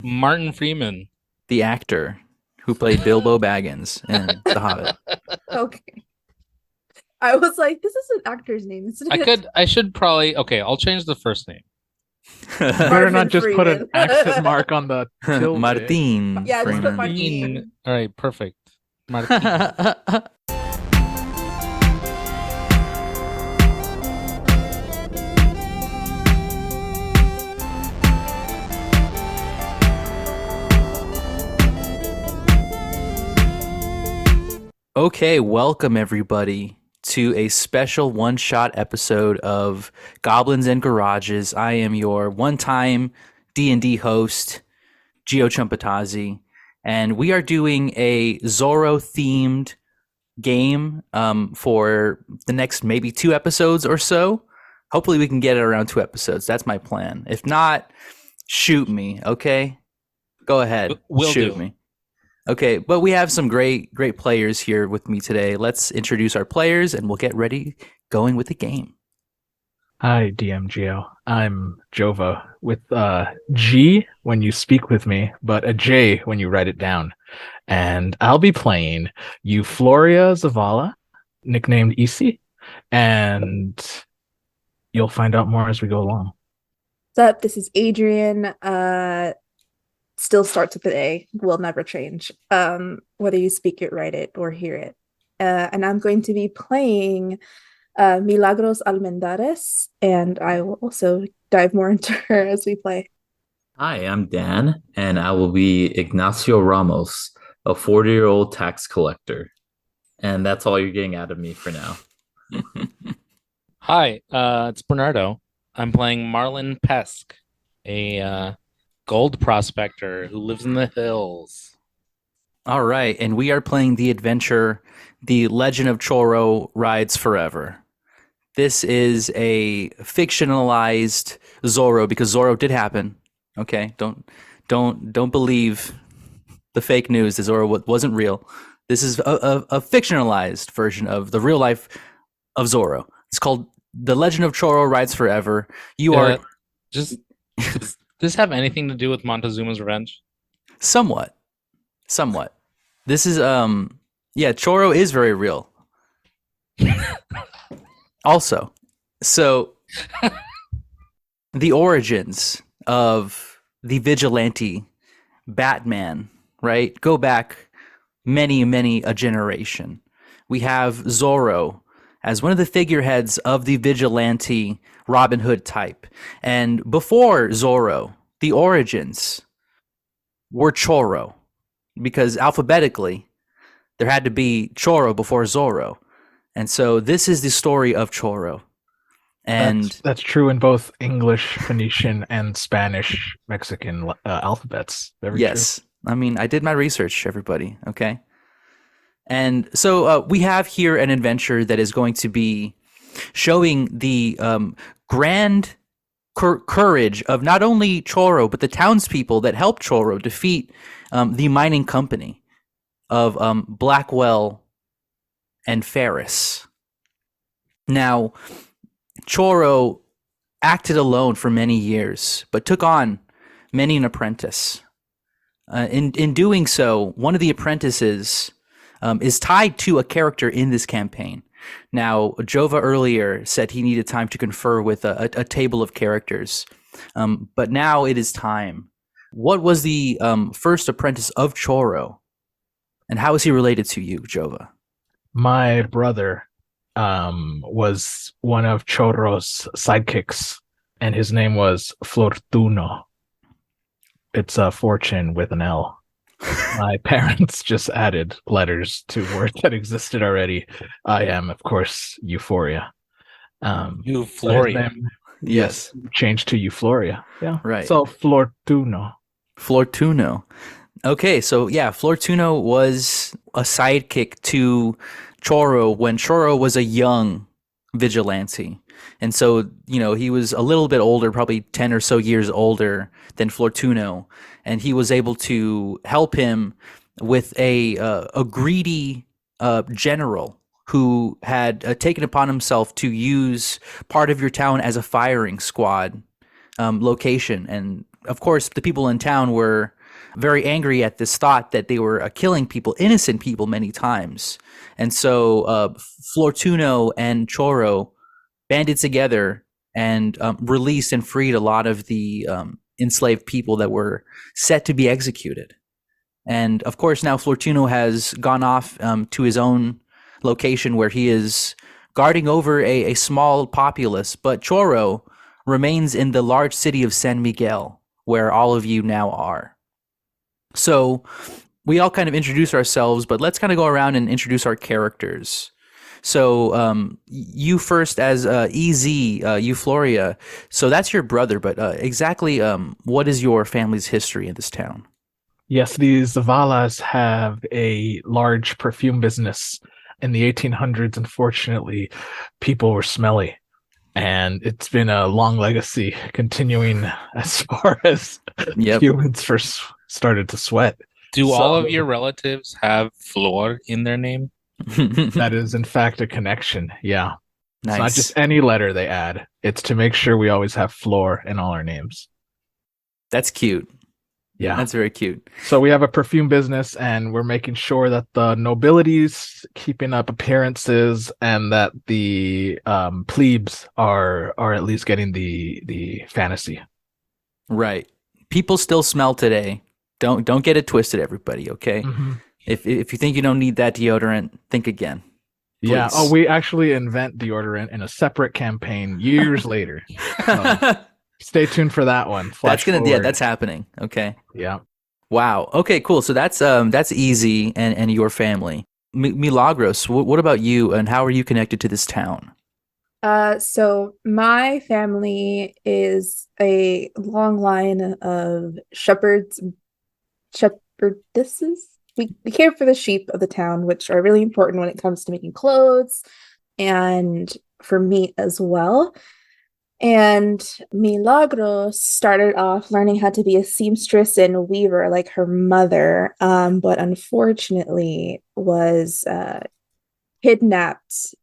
Martin Freeman. The actor who played Bilbo Baggins in The Hobbit. Okay. I was like, this is an actor's name. I should probably. Okay, I'll change the first name. Better not just put an Freeman. accent mark on the tilde. Martin. Yeah, just put Freeman. Martin. All right, perfect. Martin. Okay, welcome everybody to a special one-shot episode of Goblins and Garages. I am your one-time D&D host, Gio Chumpatazzi, and we are doing a Zorro-themed game for the next maybe 2 episodes or so. Hopefully we can get it around 2 episodes. That's my plan. If not, shoot me, okay? Go ahead, shoot me. Okay, but we have some great players here with me today. Let's introduce our players and we'll get ready going with the game. Hi, DMGO. I'm Jova with G when you speak with me, but a J when you write it down. And I'll be playing Eufloria Zavala, nicknamed Isi, and you'll find out more as we go along. What's up? This is Adrian. Still starts with an A, will never change, whether you speak it, write it, or hear it. And I'm going to be playing Milagros Almendarez, and I will also dive more into her as we play. Hi, I'm Dan, and I will be Ignacio Ramos, a 40-year-old tax collector. And that's all you're getting out of me for now. Hi, it's Bernardo. I'm playing Marlin Pesque, a gold prospector who lives in the hills. All right, and we are playing the adventure, The Legend of Chorro Rides Forever. This is a fictionalized Zorro because Zorro did happen. Okay, don't believe the fake news that Zorro wasn't real. This is a fictionalized version of the real life of Zorro. It's called The Legend of Chorro Rides Forever. Does this have anything to do with Montezuma's Revenge? Somewhat. This is Chorro is very real. Also, so the origins of the vigilante Batman, right, go back many a generation. We have Zorro as one of the figureheads of the vigilante Robin Hood type. And before Zorro, the origins were Chorro, because alphabetically, there had to be Chorro before Zorro. And so this is the story of Chorro. And that's true in both English, Phoenician, and Spanish, Mexican alphabets. Very yes. True. I mean, I did my research, everybody, okay? And so we have here an adventure that is going to be showing the grand courage of not only Chorro, but the townspeople that helped Chorro defeat the mining company of Blackwood Farris. Now, Chorro acted alone for many years, but took on many an apprentice. In doing so, one of the apprentices is tied to a character in this campaign. Now, Jova earlier said he needed time to confer with a table of characters, but now it is time. What was the first apprentice of Chorro, and how is he related to you, Jova? My brother was one of Chorro's sidekicks, and his name was Fortuno. It's a fortune with an L. My parents just added letters to words that existed already. I am, of course, Euphoria. Euphoria. Yes. Changed to Eufloria. Yeah. Right. So Fortuno. Okay, so yeah, Fortuno was a sidekick to Chorro when Chorro was a young vigilante. And so, he was a little bit older, probably 10 or so years older than Fortuno. And he was able to help him with a greedy general who had taken upon himself to use part of your town as a firing squad location. And of course, the people in town were very angry at this thought that they were killing people, innocent people, many times. And so Flortuno and Chorro banded together and released and freed a lot of the enslaved people that were set to be executed. And of course, now Flortuno has gone off to his own location where he is guarding over a small populace, but Chorro remains in the large city of San Miguel, where all of you now are. So we all kind of introduce ourselves, but let's kind of go around and introduce our characters. So you first as EZ, Eufloria. So that's your brother, but exactly what is your family's history in this town? Yes, the Zavalas have a large perfume business in the 1800s. Unfortunately, people were smelly, and it's been a long legacy continuing as far as humans first started to sweat. Do all of your relatives have Flor in their name? That is, in fact, a connection. Yeah. Nice. It's not just any letter they add. It's to make sure we always have Flor in all our names. That's cute. Yeah. That's very cute. So we have a perfume business, and we're making sure that the nobility's keeping up appearances and that the plebes are at least getting the fantasy. Right. People still smell today. Don't get it twisted, everybody, okay? Mm-hmm. If you think you don't need that deodorant, think again. Please. Yeah. Oh, we actually invent deodorant in a separate campaign years later. So stay tuned for that one. That's happening. Okay. Yeah. Wow. Okay, cool. So that's easy and your family. Milagros, what about you and how are you connected to this town? So my family is a long line of shepherdesses. We care for the sheep of the town, which are really important when it comes to making clothes and for meat as well. And Milagros started off learning how to be a seamstress and a weaver like her mother, but unfortunately was kidnapped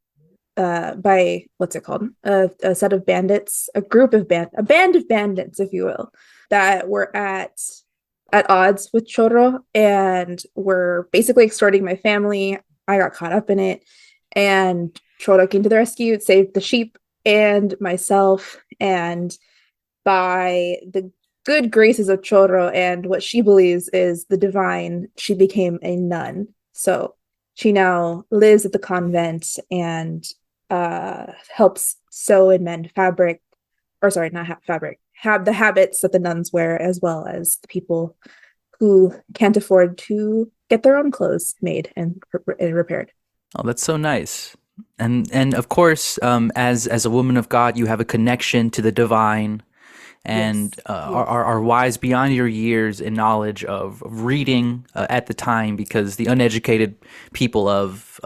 by what's it called? A set of bandits, a band of bandits, if you will, that were at odds with Chorro and were basically extorting my family. I got caught up in it, and Chorro came to the rescue, saved the sheep and myself, and by the good graces of Chorro and what she believes is the divine, she became a nun. So she now lives at the convent and helps sew and mend fabric, or sorry, not fabric, have the habits that the nuns wear, as well as the people who can't afford to get their own clothes made and repaired. Oh, that's so nice. And of course, as a woman of God, you have a connection to the divine, and Yes. are wise beyond your years in knowledge of reading at the time, because the uneducated people of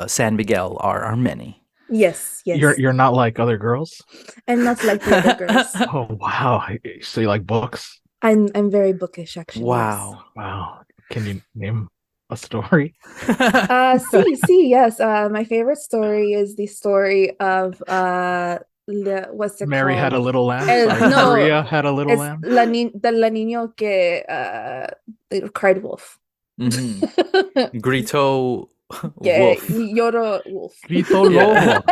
San Miguel are many. Yes. You're not like other girls? I'm not like the other girls. Oh, wow. So you like books? I'm very bookish, actually. Wow. Wow. Can you name a story? Yes. My favorite story is the story of what's it Mary called? had a little lamb. No, Maria had a little It's lamb. La Niño que cried wolf. Mm-hmm. Grito Yeah, wolf. Lloro wolf. Grito lobo.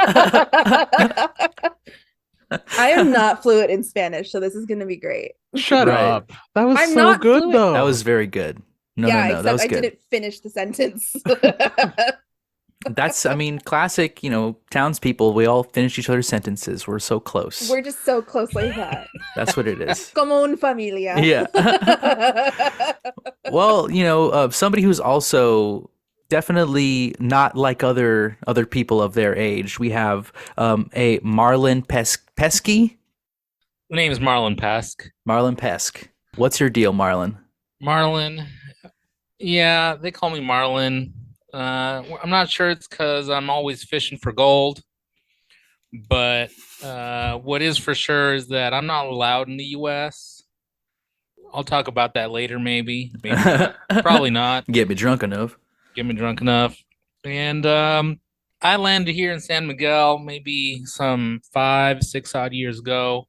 I am not fluent in Spanish, so this is going to be great. Shut Right. up. That was I'm so not good, fluent. though. That was very good. No, Except that was I good. didn't finish the sentence. That's, classic, townspeople, we all finish each other's sentences. We're so close. We're just so close like that. That's what it is. Como un familia. Yeah. Well, somebody who's also definitely not like other people of their age. We have a Marlin Pesque. My name is Marlin Pesque. Marlin Pesque. What's your deal, Marlin? Marlin. Yeah, they call me Marlin. I'm not sure it's because I'm always fishing for gold, but what is for sure is that I'm not allowed in the U.S. I'll talk about that later, maybe not. Probably not. Get me drunk enough. And I landed here in San Miguel maybe some 5-6 odd years ago,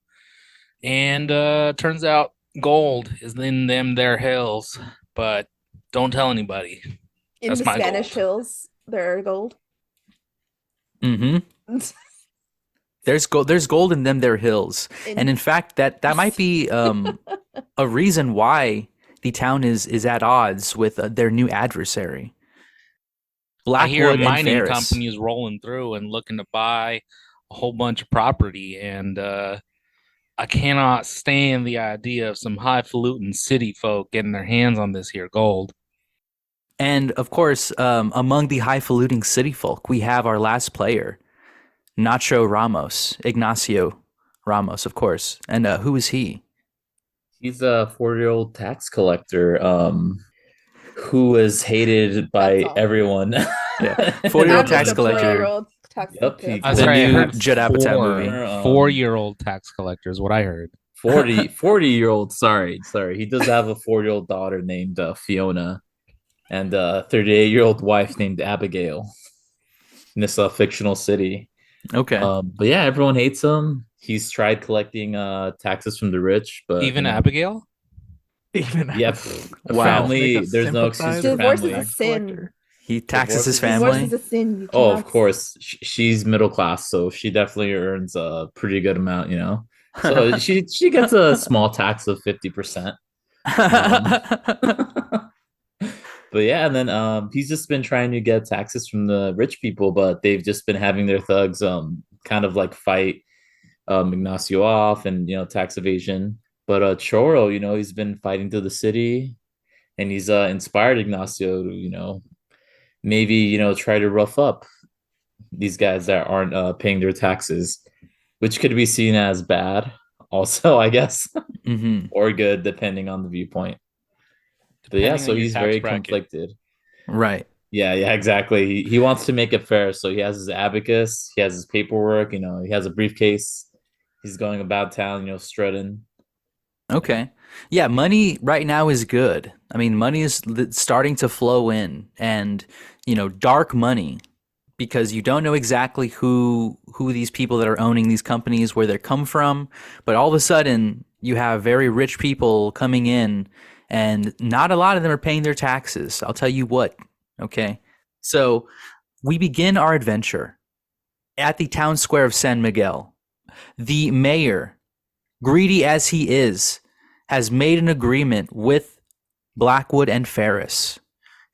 and turns out gold is in them there hills, but don't tell anybody. In That's the my Spanish gold. hills, there are gold. Mm-hmm. There's gold in them there hills. And in fact, that might be a reason why the town is at odds with their new adversary. I hear a Blackwood and mining Farris. company is rolling through and looking to buy a whole bunch of property, and I cannot stand the idea of some highfalutin city folk getting their hands on this here gold. And of course, among the highfalutin city folk, we have our last player, Nacho Ramos, Ignacio Ramos, of course. And who is he? He's a 40-year-old tax collector who is hated by That's all. everyone. Yeah, 40-year-old Not tax just a collector. 4-year-old tax Yep, collector. he- That's The Sorry, I new heard Judd Apatow four, movie. 4-year-old tax collector is what I heard. 40-year-old, sorry. He does have a 4-year-old daughter named Fiona and a 38-year-old wife named Abigail in this fictional city. Okay. But yeah, everyone hates him. He's tried collecting taxes from the rich, but Even you know, Abigail? Even yeah, Wow. family. There's no excuse for Divorce is family. a sin. He taxes his Divorce Divorce family. is a sin. You Oh, of cannot- course, she's middle class, so she definitely earns a pretty good amount, you know. So she gets a small tax of 50%. But yeah, and then he's just been trying to get taxes from the rich people, but they've just been having their thugs kind of like fight Ignacio off and tax evasion. But Chorro, he's been fighting through the city, and he's inspired Ignacio to maybe try to rough up these guys that aren't paying their taxes, which could be seen as bad also, I guess, Mm-hmm. or good depending on the viewpoint. But yeah, Depending so on your he's tax very bracket. conflicted. Right. Yeah, exactly. He wants to make it fair, so he has his abacus, he has his paperwork, he has a briefcase. He's going about town, strutting. Okay. Yeah, money right now is good. I mean, money is starting to flow in, and dark money, because you don't know exactly who these people that are owning these companies, where they come from, but all of a sudden you have very rich people coming in, and not a lot of them are paying their taxes. I'll tell you what. Okay. So we begin our adventure at the town square of San Miguel. The mayor, greedy as he is, has made an agreement with Blackwood and Farris,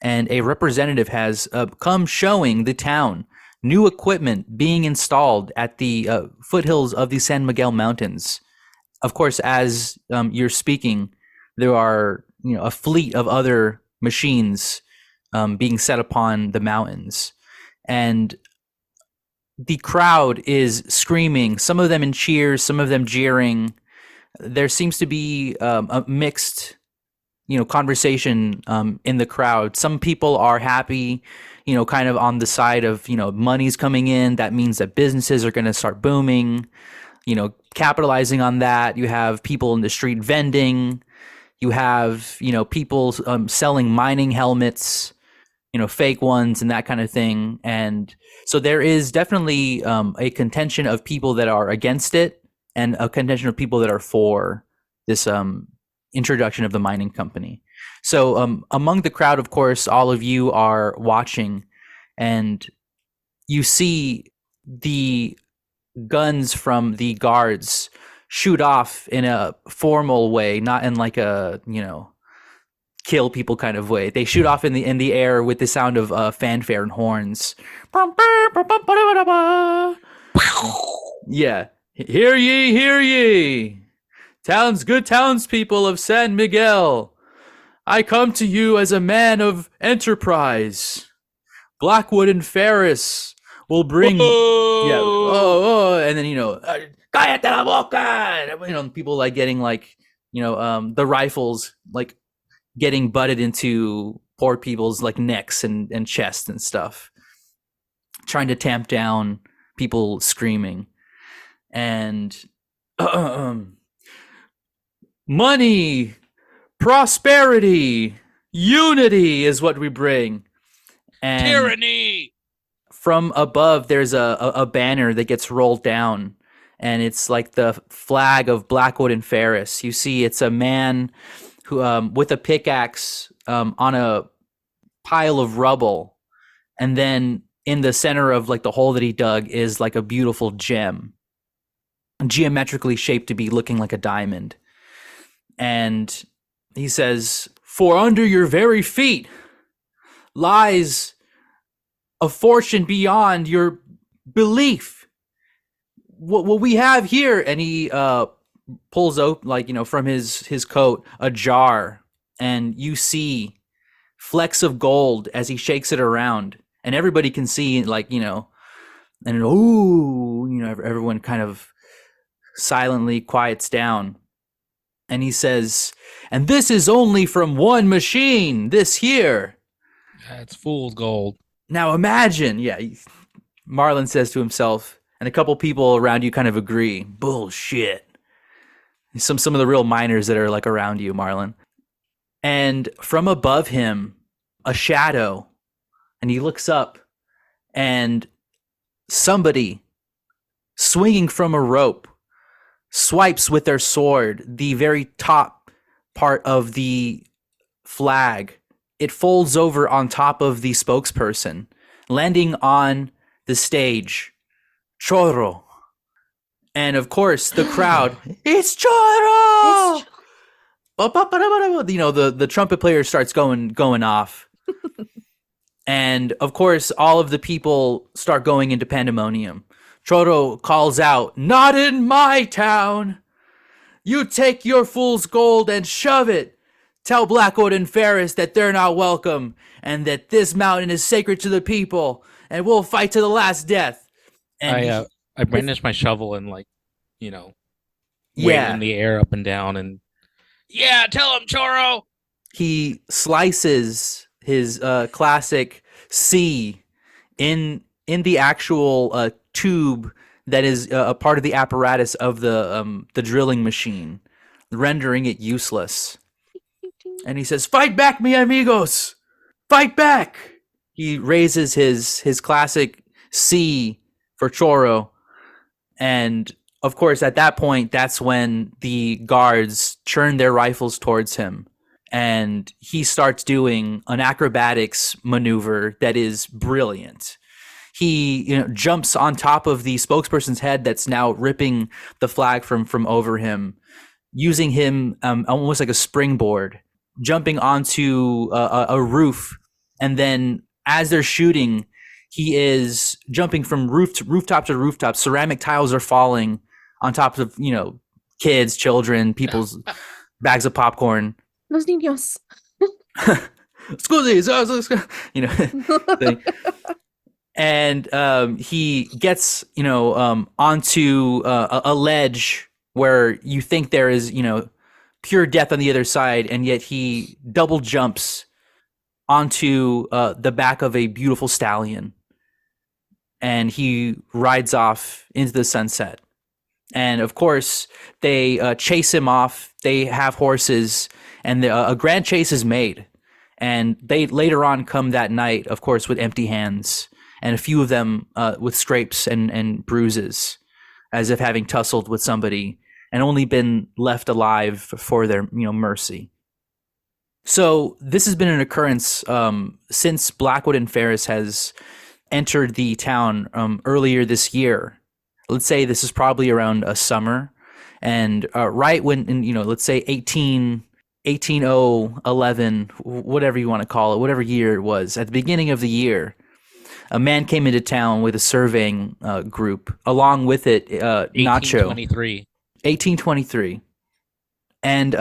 and a representative has come showing the town new equipment being installed at the foothills of the San Miguel Mountains. Of course, as you're speaking, there are a fleet of other machines being set upon the mountains, and the crowd is screaming, some of them in cheers, some of them jeering. There seems to be a mixed conversation in the crowd. Some people are happy, kind of on the side of money's coming in, that means that businesses are going to start booming, capitalizing on that. You have people in the street vending, you have people selling mining helmets, fake ones and that kind of thing. And so there is definitely a contention of people that are against it, and a contention of people that are for this introduction of the mining company. So among the crowd, of course, all of you are watching, and you see the guns from the guards shoot off in a formal way, not in like a kill people kind of way. They shoot off in the air with the sound of fanfare and horns. Yeah. Hear ye, hear ye. Good townspeople of San Miguel. I come to you as a man of enterprise. Blackwood and Farris will bring... Yeah. And then, cállate la boca! People like getting like, the rifles like getting butted into poor people's like necks and chests and stuff, trying to tamp down people screaming. And money, prosperity, unity is what we bring. And Tyranny. from above, there's a banner that gets rolled down, and it's like the flag of Blackwood and Farris. You see, it's a man who with a pickaxe on a pile of rubble, and then in the center of like the hole that he dug is like a beautiful gem, geometrically shaped to be looking like a diamond. And he says, "For under your very feet lies a fortune beyond your belief. What we have here," and he pulls out, like, you know, from his coat, a jar, and you see flecks of gold as he shakes it around, and everybody can see, like, you know, and ooh, you know, everyone kind of silently quiets down. And he says, "And this is only from one machine, this here. That's fool's gold." Now imagine," Marlin says to himself, and a couple people around you kind of agree. "Bullshit." Some of the real miners that are like around you, Marlin. And from above him, a shadow, and he looks up, and somebody swinging from a rope swipes with their sword the very top part of the flag. It folds over on top of the spokesperson, landing on the stage. Chorro. And of course, the crowd, "It's Chorro!" You know, the trumpet player starts going off. And of course, all of the people start going into pandemonium. Chorro calls out, "Not in my town! You take your fool's gold and shove it. Tell Blackwood and Farris that they're not welcome, and that this mountain is sacred to the people, and we'll fight to the last death." And I brandish my shovel and, like, you know, wave in the air up and down, and tell him, Chorro. He slices his classic C in the actual tube that is a part of the apparatus of the drilling machine, rendering it useless. And he says, "Fight back, mi amigos! Fight back!" He raises his classic C for Chorro. And of course, at that point, that's when the guards turn their rifles towards him. And he starts doing an acrobatics maneuver that is brilliant. He, you know, jumps on top of the spokesperson's head that's now ripping the flag from over him, using him almost like a springboard, jumping onto a roof. And then as they're shooting, he is jumping from rooftop to rooftop. Ceramic tiles are falling on top of, you know, kids, children, people's bags of popcorn. Los niños. You know, and he gets, you know, onto a ledge where you think there is, you know, pure death on the other side, and yet he double jumps onto the back of a beautiful stallion, and he rides off into the sunset. And of course, they chase him off. They have horses, and a grand chase is made. And they later on come that night, of course, with empty hands, and a few of them with scrapes and bruises, as if having tussled with somebody and only been left alive for their, you know, mercy. So this has been an occurrence since Blackwood and Farris has entered the town earlier this year. Let's say this is probably around a summer, and right when, you know, let's say 1811, whatever you want to call it, whatever year it was, at the beginning of the year, a man came into town with a surveying group, along with it, Nacho. 1823. And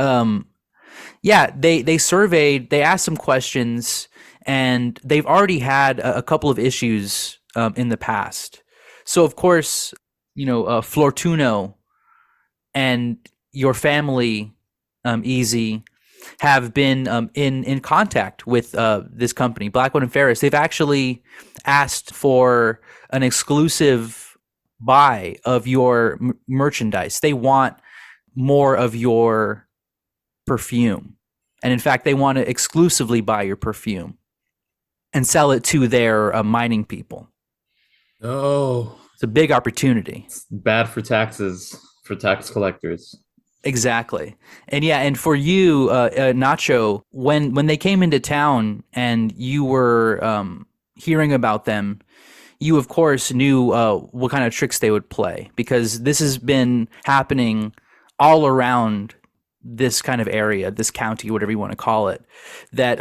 they surveyed, they asked some questions, and they've already had a couple of issues in the past. So of course, you know, Fortuno and your family, Easy, have been in contact with this company, Blackwood and Farris. They've actually asked for an exclusive buy of your merchandise. They want more of your perfume. And in fact, they want to exclusively buy your perfume and sell it to their mining people. Oh, It's a big opportunity. It's bad for taxes for tax collectors. Exactly. And yeah, and for you, Nacho, when they came into town and you were hearing about them, you of course knew what kind of tricks they would play, because this has been happening all around this kind of area, this county, whatever you want to call it, that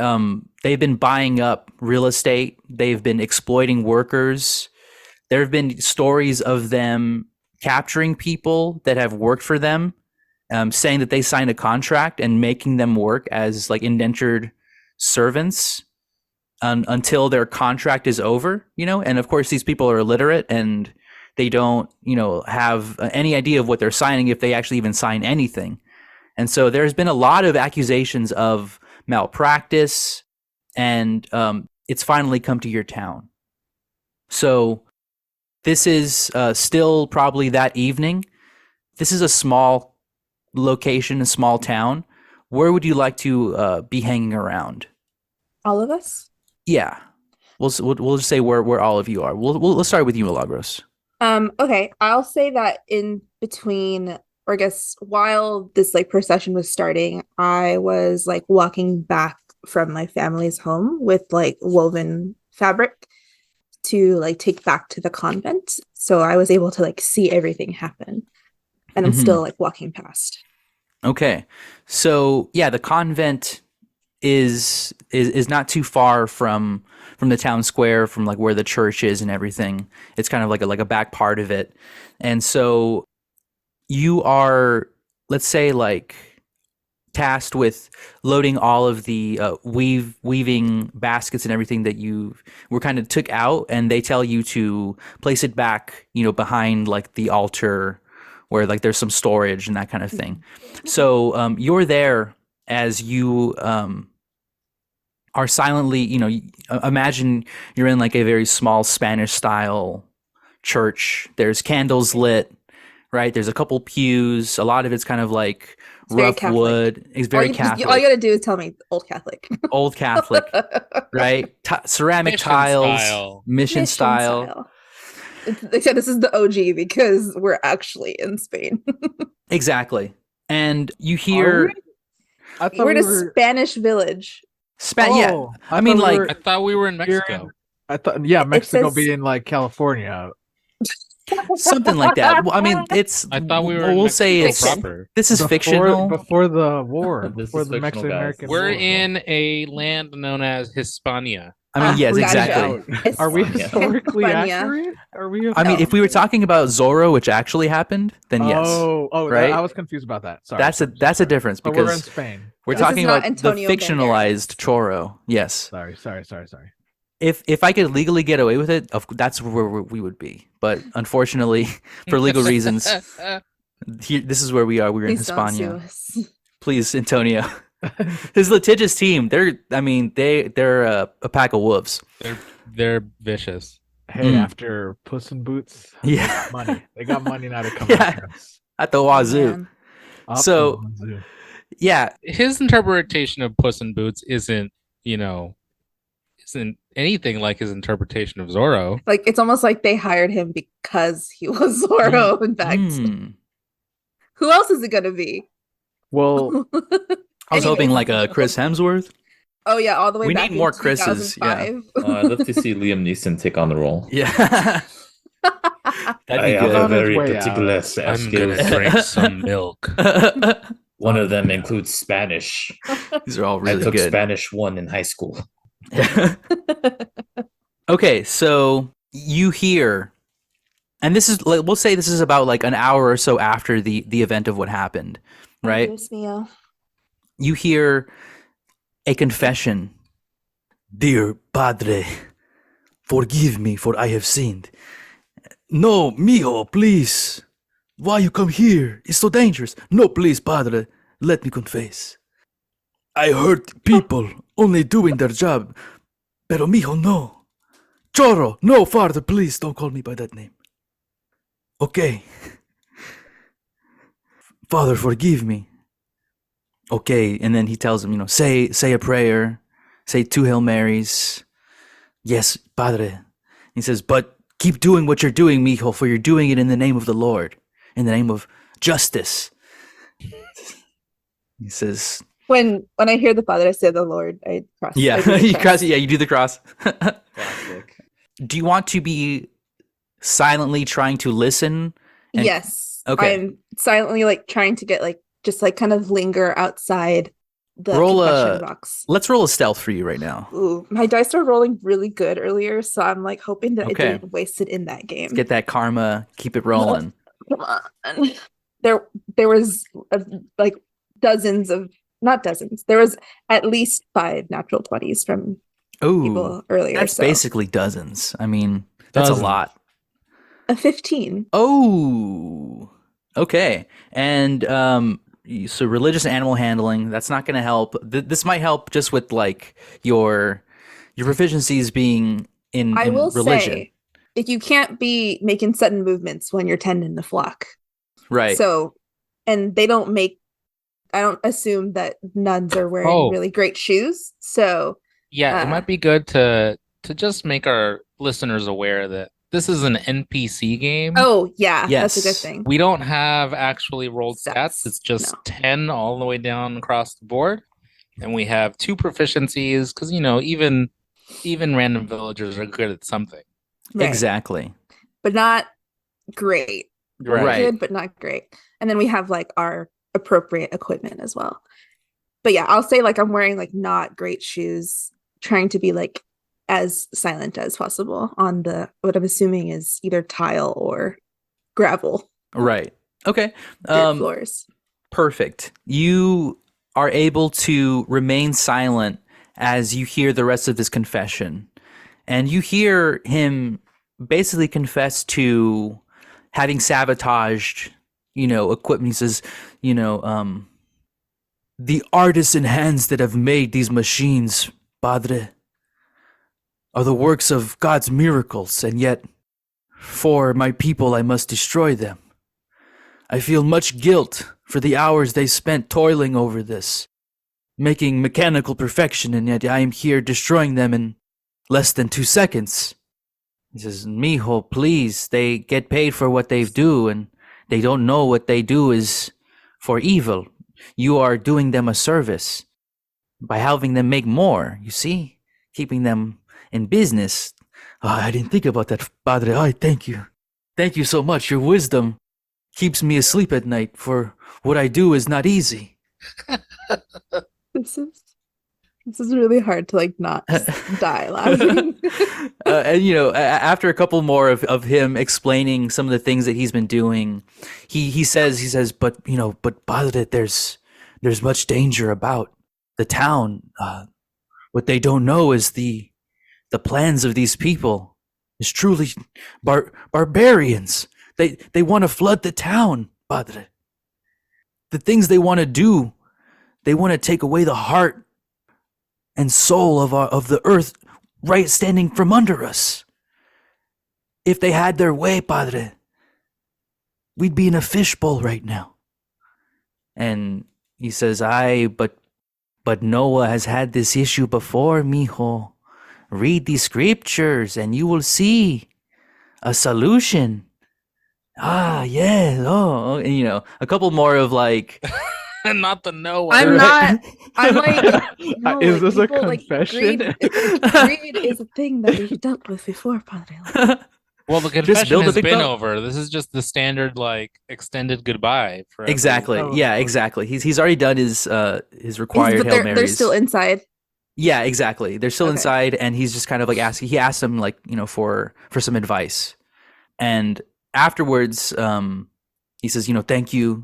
they've been buying up real estate. They've been exploiting workers. There have been stories of them capturing people that have worked for them, saying that they signed a contract and making them work as like indentured servants until their contract is over, and of course these people are illiterate and they don't, have any idea of what they're signing, if they actually even sign anything. And so there's been a lot of accusations of malpractice, and it's finally come to your town. So this is still probably that evening. This is a small location, a small town. Where would you like to be hanging around? All of us? Yeah, we'll just say where all of you are. Let's start with you, Milagros. Okay, I'll say that in between, or I guess while this like procession was starting, I was like walking back from my family's home with like woven fabric to like take back to the convent. So I was able to like see everything happen, and I'm still like walking past. Okay, so yeah, the convent is not too far from the town square, from like where the church is and everything. It's kind of like a back part of it. And so you are, let's say, like tasked with loading all of the weaving baskets and everything that you were kind of took out, and they tell you to place it back, behind like the altar where like there's some storage and that kind of thing. So you're there as you are silently, imagine you're in like a very small Spanish style church. There's candles lit, right? There's a couple pews. A lot of it's kind of like rough wood. It's very Catholic. All you gotta do is tell me Old Catholic. Old Catholic, right? Ceramic Mission tiles, style. mission style. They said this is the OG because we're actually in Spain. Exactly. And you hear... We're in a Spanish village. Yeah. I mean, like... I thought we were in Mexico. Mexico being like California. Something like that. Well, I mean, it's... I thought we were we'll say it's proper. This is fictional. Before the war. This Before is the fictional, Mexican-American We're War. in a land known as Hispania. I mean, yes, we got you exactly. out. Are we Yeah. historically Hispania. accurate? Are we? I mean, if we were talking about Zorro, which actually happened, then yes. Right? I was confused about that. Sorry. That's a difference, But we're in because Spain. we're This is talking not about Antonio the fictionalized Chorro. Yes. Sorry. If I could legally get away with it, that's where we would be. But unfortunately, for legal reasons, this is where we are. We're in Please don't sue Hispania. us. Please, Antonio. His litigious team, they're a pack of wolves. They're vicious. Hey, after Puss in Boots, Yeah. they got money now to come Yeah. after us. At the wazoo. Man. Up So- the wazoo. Yeah. His interpretation of Puss in Boots isn't anything like his interpretation of Zorro. Like it's almost like they hired him because he was Zorro. In fact, Mm. who else is it gonna be? Well, I was hoping like a Chris Hemsworth. Oh yeah, all the way We back need more in Chris's, yeah. 2005. I'd love to see Liam Neeson take on the role. Yeah. That'd I be have a on his very way particular out. set of I'm gonna skills. drink some milk. good. One of them includes Spanish. These are all I really took good. Spanish 1 in high school. Okay, so you hear, and this is like, we'll say this is about like an hour or so after the event of what happened, right? Dios mío. You hear a confession. Dear Padre, forgive me, for I have sinned. No, mijo, please. Why you come here? It's so dangerous. No, please, Padre, let me confess. I hurt people only doing their job. Pero mijo, no. Chorro, no, Father, please don't call me by that name. Okay. Father, forgive me. Okay, and then he tells him, say a prayer, say 2 Hail Marys. Yes, Padre. He says, but Keep doing what you're doing, mijo, for you're doing it in the name of the Lord, in the name of justice. He says, When I hear the Padre say the Lord, I cross. yeah, I do the you cross. cross, yeah, you do the cross. Classic. Do you want to be silently trying to listen? And- Yes. Okay. I'm silently like trying to get like just like kind of linger outside the Roll confession box. Let's roll a stealth for you right now. Ooh, my dice are rolling really good earlier, so I'm like hoping that Okay. I didn't waste it in that game. Let's get that karma, keep it rolling. Come on. There was like dozens of, not dozens. There was at least 5 natural 20s from Ooh, people earlier. that's so basically dozens. I mean, that's Dozens. a lot. a 15. Oh, okay. And so religious animal handling, that's not going to help. This might help just with like your proficiencies being in I will religion. say, if you can't be making sudden movements when you're tending the flock. Right. So, and they don't make, I don't assume that nuns are wearing Oh. really great shoes. So, Yeah, it Uh, might be good to just make our listeners aware that this is an NPC game. oh, yeah, that's a good Yes. thing. We don't have actually rolled Stats, stats. It's just no. 10 all the way down across the board. And we have 2 proficiencies because, even random villagers are good at something. Right. Exactly. But not great. We're Right. good, but not great. And then we have like our appropriate equipment as well. But yeah, I'll say like I'm wearing like not great shoes, trying to be like as silent as possible on the what I'm assuming is either tile or gravel Right. Okay. dirt floors. Perfect. You are able to remain silent as you hear the rest of his confession. And you hear him basically confess to having sabotaged, equipment. He says, the artisan hands that have made these machines, Padre, are the works of God's miracles, and yet for my people I must destroy them. I feel much guilt for the hours they spent toiling over this, making mechanical perfection, and yet I am here destroying them in less than 2 seconds. He says, mijo, please, they get paid for what they do, and they don't know what they do is for evil. You are doing them a service by having them make more, you see? Keeping them in business. Oh, I didn't think about that, Padre. Oh, thank you. Thank you so much. Your wisdom keeps me asleep at night, for what I do is not easy. This is really hard to like not just die laughing. And after a couple more of him explaining some of the things that he's been doing, he says, but Padre, there's much danger about the town. What they don't know is the plans of these people is truly barbarians. They want to flood the town, Padre. The things they want to do, they want to take away the heart and soul of the earth right standing from under us. If they had their way, Padre, we'd be in a fishbowl right now. And he says, but Noah has had this issue before, mijo. Read the scriptures and you will see a solution. Ah, yes. Oh, and, a couple more of like... And not the no. I'm not. I'm like, no, Is this a people, like, confession? greed is a thing that we've dealt with before, Padre. Well, the Just confession build a has big been boat. over. This is just the standard, like, extended goodbye. For Exactly. Oh, Yeah, okay. exactly. He's already done his required But Hail they're Marys. still inside. Yeah, exactly. They're still Okay. inside, and he's just kind of like asking. He asked them like for some advice, and afterwards, he says, thank you.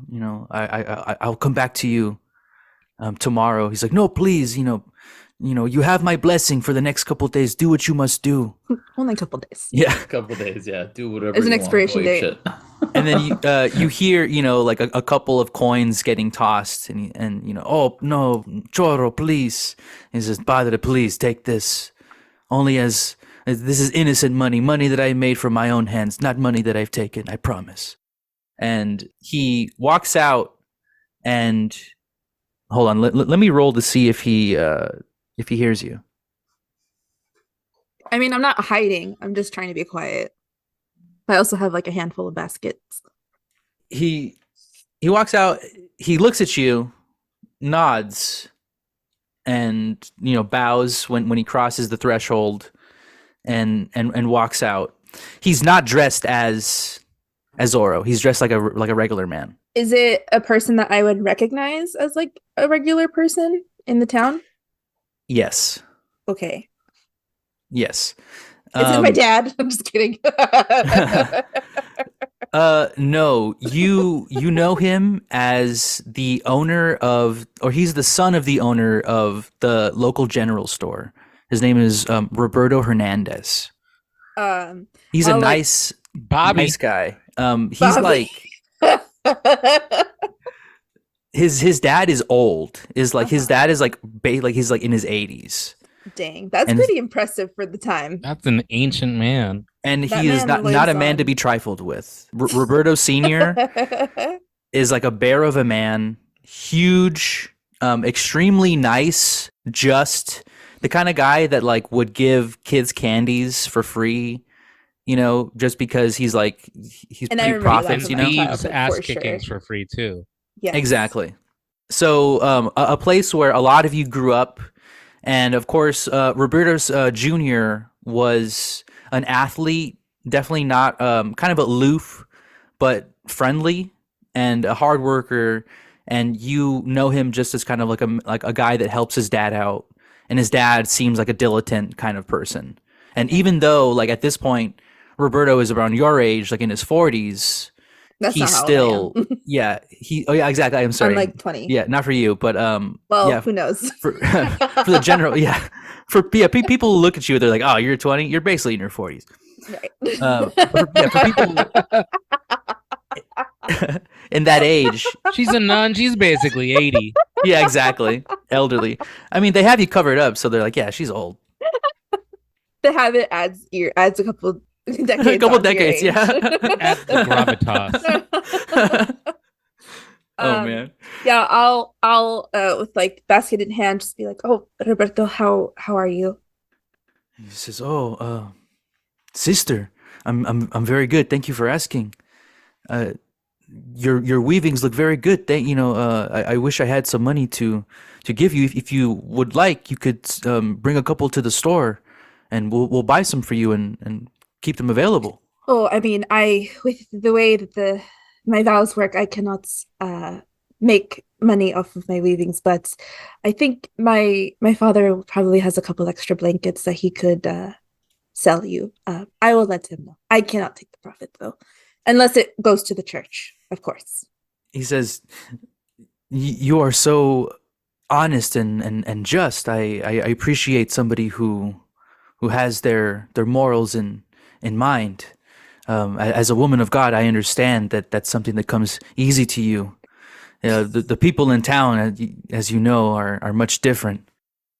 I'll come back to you tomorrow. He's like, no, please. You have my blessing for the next couple of days. Do what you must do. Only a couple days. Yeah, A couple days, yeah. Do whatever. There's an you want, expiration go ape date. shit. and then you hear like a couple of coins getting tossed, and oh no, Chorro, please. He says, Padre, please take this. Only as this is innocent money that I made from my own hands, not money that I've taken. I promise. And he walks out, and hold on, let me roll to see if he hears you. I mean, I'm not hiding. I'm just trying to be quiet. I also have like a handful of baskets. He walks out. He looks at you, nods, and bows when he crosses the threshold, and walks out. He's not dressed as Zorro. He's dressed like a regular man. Is it a person that I would recognize as like a regular person in the town? Yes. Okay. Yes. Is it my dad? I'm just kidding. No, you know him as the owner of, or he's the son of the owner of the local general store. His name is Roberto Hernandez. He's a nice guy. He's Bobby. like his dad is old. His dad is like he's like in his 80s. Dang, that's pretty impressive for the time. That's an ancient man. And he is not a man to be trifled with. Roberto Sr. is like a bear of a man, huge, extremely nice, just the kind of guy that like would give kids candies for free, just because he's pretty profits, Thieves ass kickings for free too. Yeah, exactly. So a place where a lot of you grew up. And of course, Roberto's Jr. was an athlete, definitely not kind of aloof, but friendly and a hard worker. And you know him just as kind of like a guy that helps his dad out. And his dad seems like a dilettante kind of person. And even though, like at this point, Roberto is around your age, like in his 40s. He's still, yeah. Exactly. I'm sorry. I'm like 20. Yeah, not for you, but who knows? For the general, yeah. People who look at you, they're like, "Oh, you're 20. You're basically in your 40s." Right. For people in that age, she's a nun. She's basically 80. Yeah, exactly. Elderly. I mean, they have you covered up, so they're like, "Yeah, she's old." The habit adds a couple. Decades a couple decades, yeah. At the gravitas. Oh man. Yeah, I'll with like basket in hand, just be like, "Oh, Roberto, how are you?" He says, "Oh, sister, I'm very good. Thank you for asking. Your weavings look very good. I wish I had some money to give you. If you would like, you could bring a couple to the store, and we'll buy some for you and keep them available." Oh, I mean, with the way that my vows work, I cannot make money off of my weavings, but I think my father probably has a couple extra blankets that he could sell you. I will let him know. I cannot take the profit though, unless it goes to the church, of course. He says, "You are so honest and just. I appreciate somebody who has their morals in mind. As a woman of God, I understand that that's something that comes easy to you. The people in town, as you know, are much different."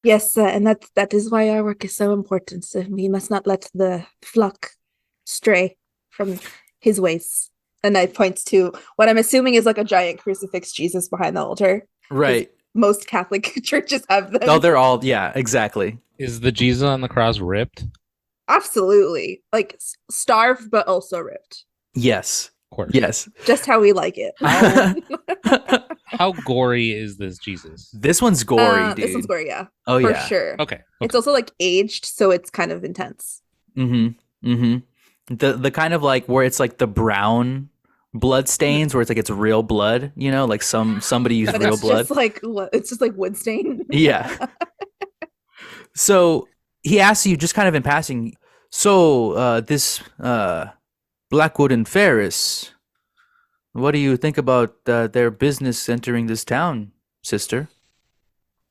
Yes, and that is why our work is so important. So we must not let the flock stray from his ways. And I point to what I'm assuming is like a giant crucifix Jesus behind the altar. Right. Most Catholic churches have them. Oh, they're all, yeah, exactly. Is the Jesus on the cross ripped? Absolutely. Like starved, but also ripped. Yes. Of course. Yes. Just how we like it. How gory is this Jesus? This one's gory, dude. This one's gory, yeah. Oh, for yeah. sure. Okay. It's also like aged, so it's kind of intense. Mm-hmm. Mm-hmm. The kind of like where it's like the brown blood stains, where it's like it's real blood, like somebody used real blood. It's just like wood stain. Yeah. So he asks you just kind of in passing, "So this Blackwood and Farris, what do you think about their business entering this town, sister?"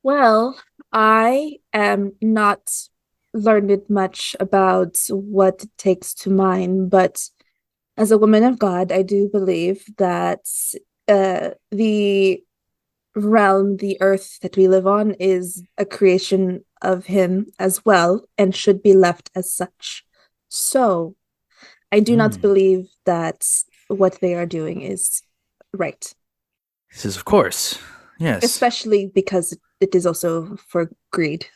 Well, I am not learned much about what it takes to mine, but as a woman of God, I do believe that the realm, the earth that we live on, is a creation of him as well and should be left as such. So I do not believe that what they are doing is right. He says, "Of course, yes." Especially because it is also for greed.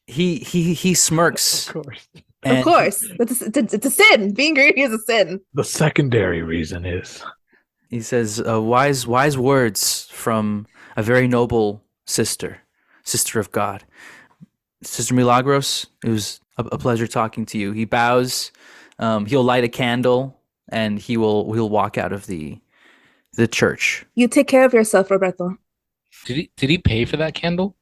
He smirks. Of course. Of And course. It's a sin. Being greedy is a sin. The secondary reason is he says, wise words from a very noble sister of God. Sister Milagros, it was a pleasure talking to you. He bows, he'll light a candle, and he'll walk out of the church. You take care of yourself, Roberto. Did he pay for that candle?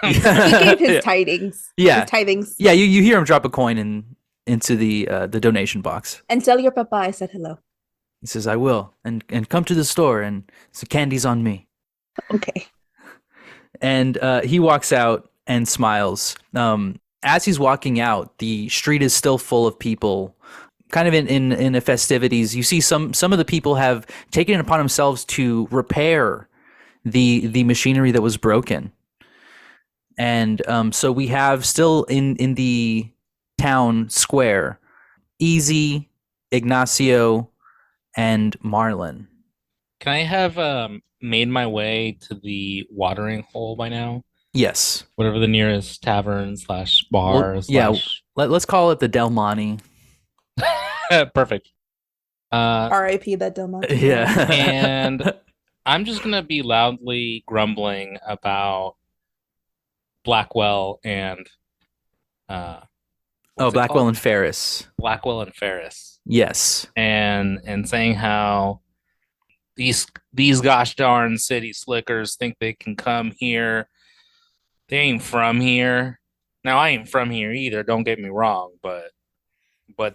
He gave his Yeah. tidings. Yeah. His tithings. Yeah, you hear him drop a coin into the donation box. And tell your papa I said hello. He says, "I will, and come to the store, and the candy's on me." Okay. And he walks out and smiles. As he's walking out, the street is still full of people, kind of in the festivities. You see some of the people have taken it upon themselves to repair the machinery that was broken. And so we have still in the town square, Easy, Ignacio, and Marlin. Can I have made my way to the watering hole by now? Yes. Whatever the nearest tavern / bar Well, yeah. / Let's call it the Del Monte. Perfect. R.I.P. that Del Monte. Yeah. And I'm just gonna be loudly grumbling about Blackwell and Blackwell and Farris. Blackwell and Farris. Yes. And saying how these gosh darn city slickers think they can come here. They ain't from here. Now I ain't from here either, don't get me wrong, but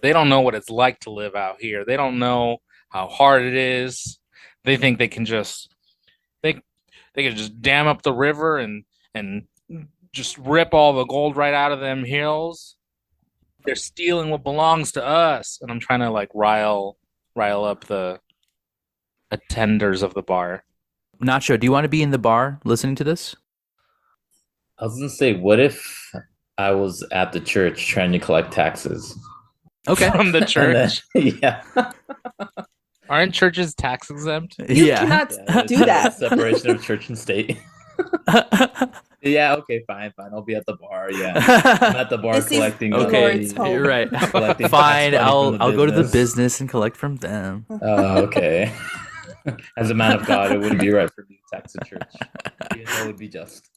they don't know what it's like to live out here. They don't know how hard it is. They think they can just they can just dam up the river and just rip all the gold right out of them hills. They're stealing what belongs to us. And I'm trying to like rile up the attenders of the bar. Nacho, do you want to be in the bar listening to this? I was gonna say, what if I was at the church trying to collect taxes? Okay. From the And church. then- yeah. Aren't churches tax exempt? You Yeah. cannot Yeah, do that. Separation of church and state. Yeah, okay, fine. I'll be at the bar. Yeah, I'm at the bar This is collecting. the Okay, Lord's home. you're right. Collecting Fine, tax money from I'll the go to the business. business and collect from them. Oh, okay. As a man of God, it wouldn't be right for me to tax a church. Even though it would be just.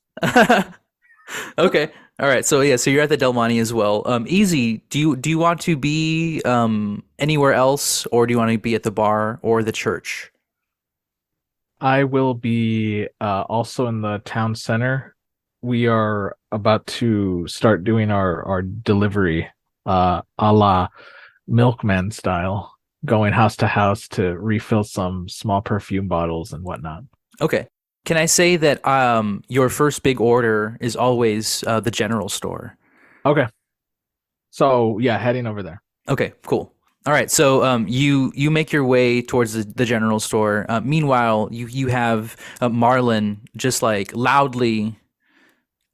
Okay. All right. So yeah, so you're at the Del Monte as well. Easy. Do you want to be anywhere else, or do you want to be at the bar or the church? I will be also in the town center. We are about to start doing our delivery a la milkman style, going house to house to refill some small perfume bottles and whatnot. Okay. Can I say that your first big order is always the general store? Okay. So yeah, heading over there. Okay, cool. All right, so you make your way towards the general store. Meanwhile, you have Marlin just like loudly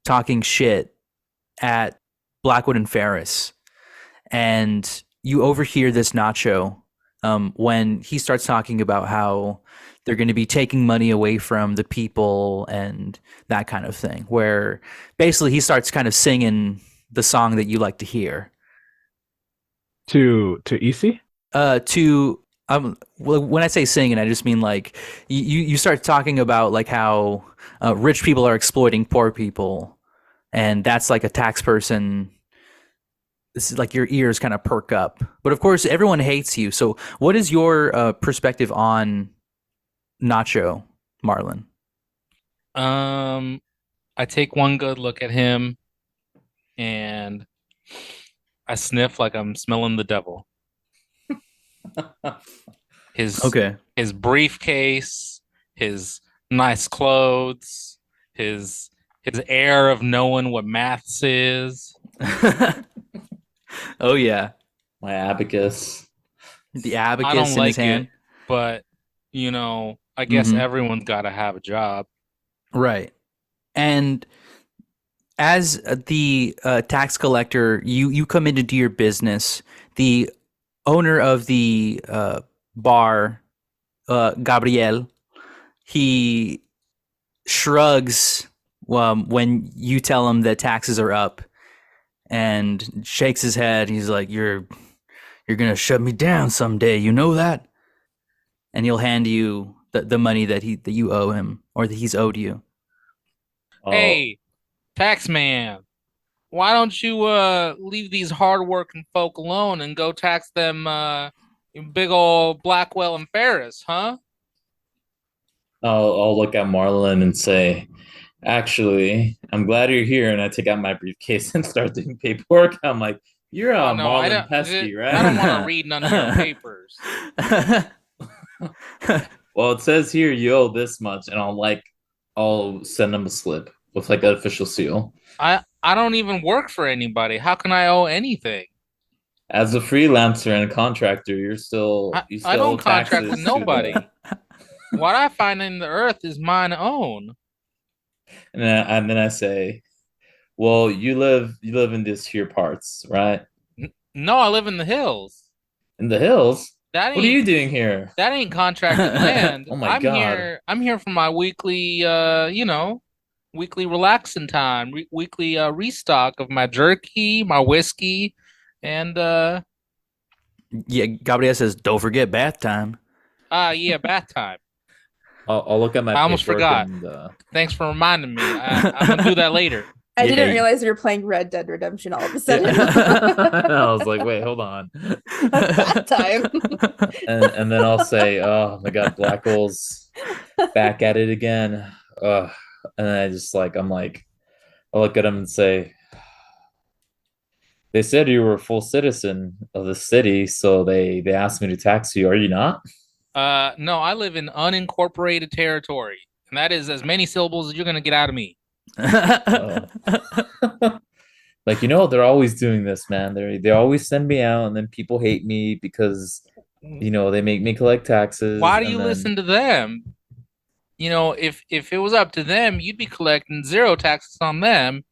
talking shit at Blackwood and Farris, and you overhear this Nacho when he starts talking about how they're going to be taking money away from the people and that kind of thing. Where basically he starts kind of singing the song that you like to hear. To EC? Well, when I say singing, I just mean like you start talking about like how rich people are exploiting poor people, and that's like a tax person. This is like your ears kind of perk up. But of course, everyone hates you. So, what is your perspective on Nacho, Marlin? I take one good look at him and I sniff like I'm smelling the devil. His briefcase, his nice clothes, his air of knowing what maths is. Oh yeah, My abacus. the I abacus don't in like his hand. it, but I guess Mhm. everyone's got to have a job. Right. And as the tax collector, you come in to do your business. The owner of the bar, Gabriel, he shrugs when you tell him that taxes are up, and shakes his head. He's like, "You're gonna shut me down someday. You know that?" And he'll hand you the money that you owe him, or that he's owed you. Oh, Hey, tax man, why don't you leave these hardworking folk alone and go tax them big old Blackwell and Farris, huh? I'll look at Marlin and say, actually, I'm glad you're here. And I take out my briefcase and start doing paperwork. I'm like, you're Oh no, I Marlin don't. Pesque, right? I don't want to read none of your papers. Well, it says here you owe this much, and I'll send them a slip with like an official seal. I don't even work for anybody. How can I owe anything? As a freelancer and a contractor, you I still don't owe contract taxes with to nobody. What I find in the earth is mine own. and then I say, well, you live in this here parts, right? No, I live in the hills. In the hills. That What are you ain't doing here? that ain't contracted land. Oh my God. I'm here for my weekly weekly relaxing time, weekly restock of my jerky, my whiskey, and Yeah, Gabriel says, "Don't forget bath time." yeah, bath time. I'll look at my I almost paperwork forgot. and, Thanks for reminding me. I'm gonna do that later. I Yeah, didn't you- realize you were playing Red Dead Redemption all of a sudden. I was like, wait, hold on. That time. And then I'll say, oh my God, Blackwell's back at it again. And then I look at him and say, they said you were a full citizen of the city, so they asked me to tax you. Are you not? No, I live in unincorporated territory, and that is as many syllables as you're gonna get out of me. Like, they're always doing this, man. They always send me out, and then people hate me because they make me collect taxes. Why do and you then- listen to them? If it was up to them, you'd be collecting zero taxes on them.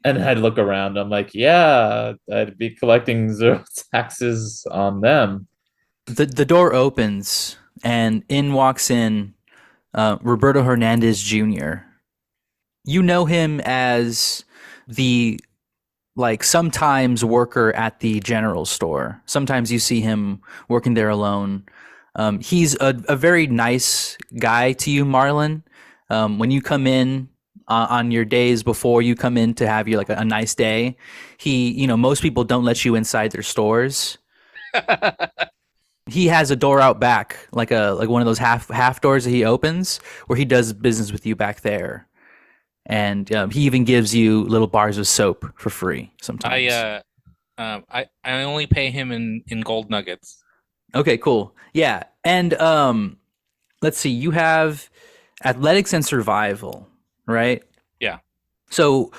And I'd look around. I'm like, yeah, I'd be collecting zero taxes on them. The door opens and in walks Roberto Hernandez Jr. You know him as the sometimes worker at the general store. Sometimes you see him working there alone. He's a very nice guy to you, Marlin. When you come in on your days before you come in to have a nice day, most people don't let you inside their stores. He has a door out back, like one of those half doors that he opens, where he does business with you back there. And he even gives you little bars of soap for free sometimes. I only pay him in gold nuggets. Okay, cool. Yeah, and let's see. You have athletics and survival, right? Yeah. So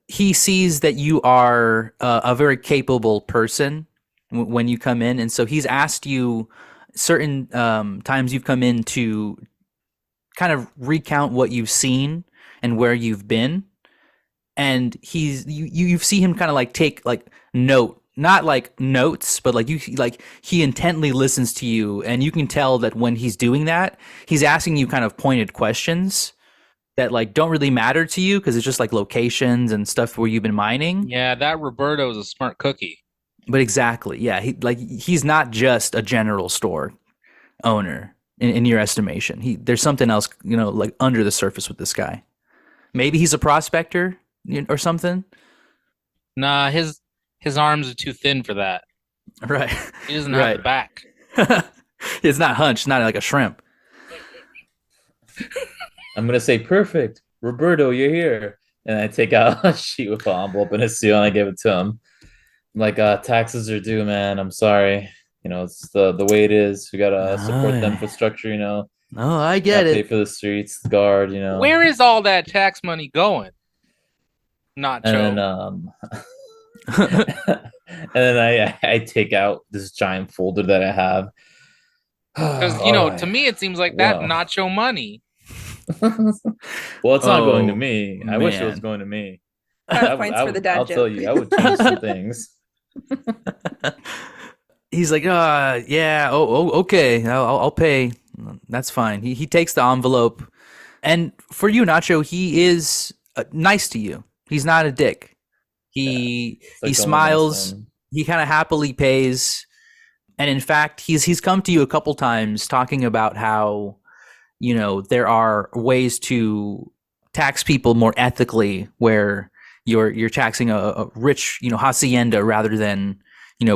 he sees that you are a very capable person when you come in, and so he's asked you certain times you've come in to kind of recount what you've seen and where you've been, and you see him kind of take not like notes, but he intently listens to you, and you can tell that when he's doing that, he's asking you kind of pointed questions that don't really matter to you because it's just locations and stuff where you've been mining. Yeah, that Roberto is a smart cookie. But exactly, yeah, he's not just a general store owner in your estimation. There's something else, under the surface with this guy. Maybe he's a prospector or something. Nah, his arms are too thin for that. Right. He doesn't have the back. It's not hunched, not like a shrimp. I'm gonna say, perfect, Roberto, you're here. And I take out a sheet with an envelope and a seal, and I give it to him. I'm like, taxes are due, man. I'm sorry. It's the way it is. We gotta support the infrastructure. Oh, I get Pay it. for the streets, the guard. Where is all that tax money going? Nacho. And then I take out this giant folder that I have. Because to me it seems like that Wow. Nacho money. Well, it's not going to me. I wish it was man. going to me. Points for the dad I'll joke. tell you, I would change some things. He's like, yeah, okay, I'll pay. That's fine. He takes the envelope, and for you, Nacho, he is nice to you. He's not a dick. He It's like he the only nice smiles. one. He kind of happily pays, and in fact, he's come to you a couple times talking about how there are ways to tax people more ethically, where you're taxing a rich hacienda rather than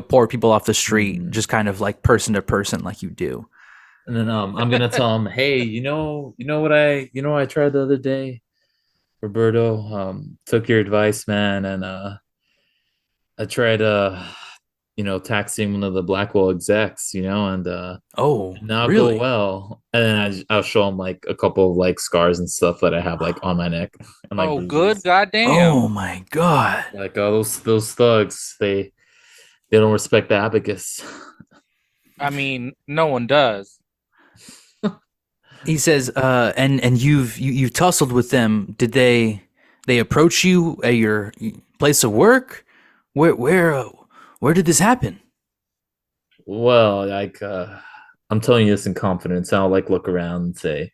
poor people off the street, just kind of like person to person, like you do. And then I'm gonna tell him, hey, what I tried the other day, Roberto. Took your advice, man, and I tried taxing one of the Blackwell execs, and Oh, did not go really? well. And then I'll show him like a couple of like scars and stuff that I have like on my neck and like Oh, good, bruises. goddamn. Oh my god. Like those thugs, they don't respect the abacus. I mean, no one does. He says, and you've tussled with them. Did they approach you at your place of work? Where did this happen? Well, like I'm telling you this in confidence. I'll like look around and say,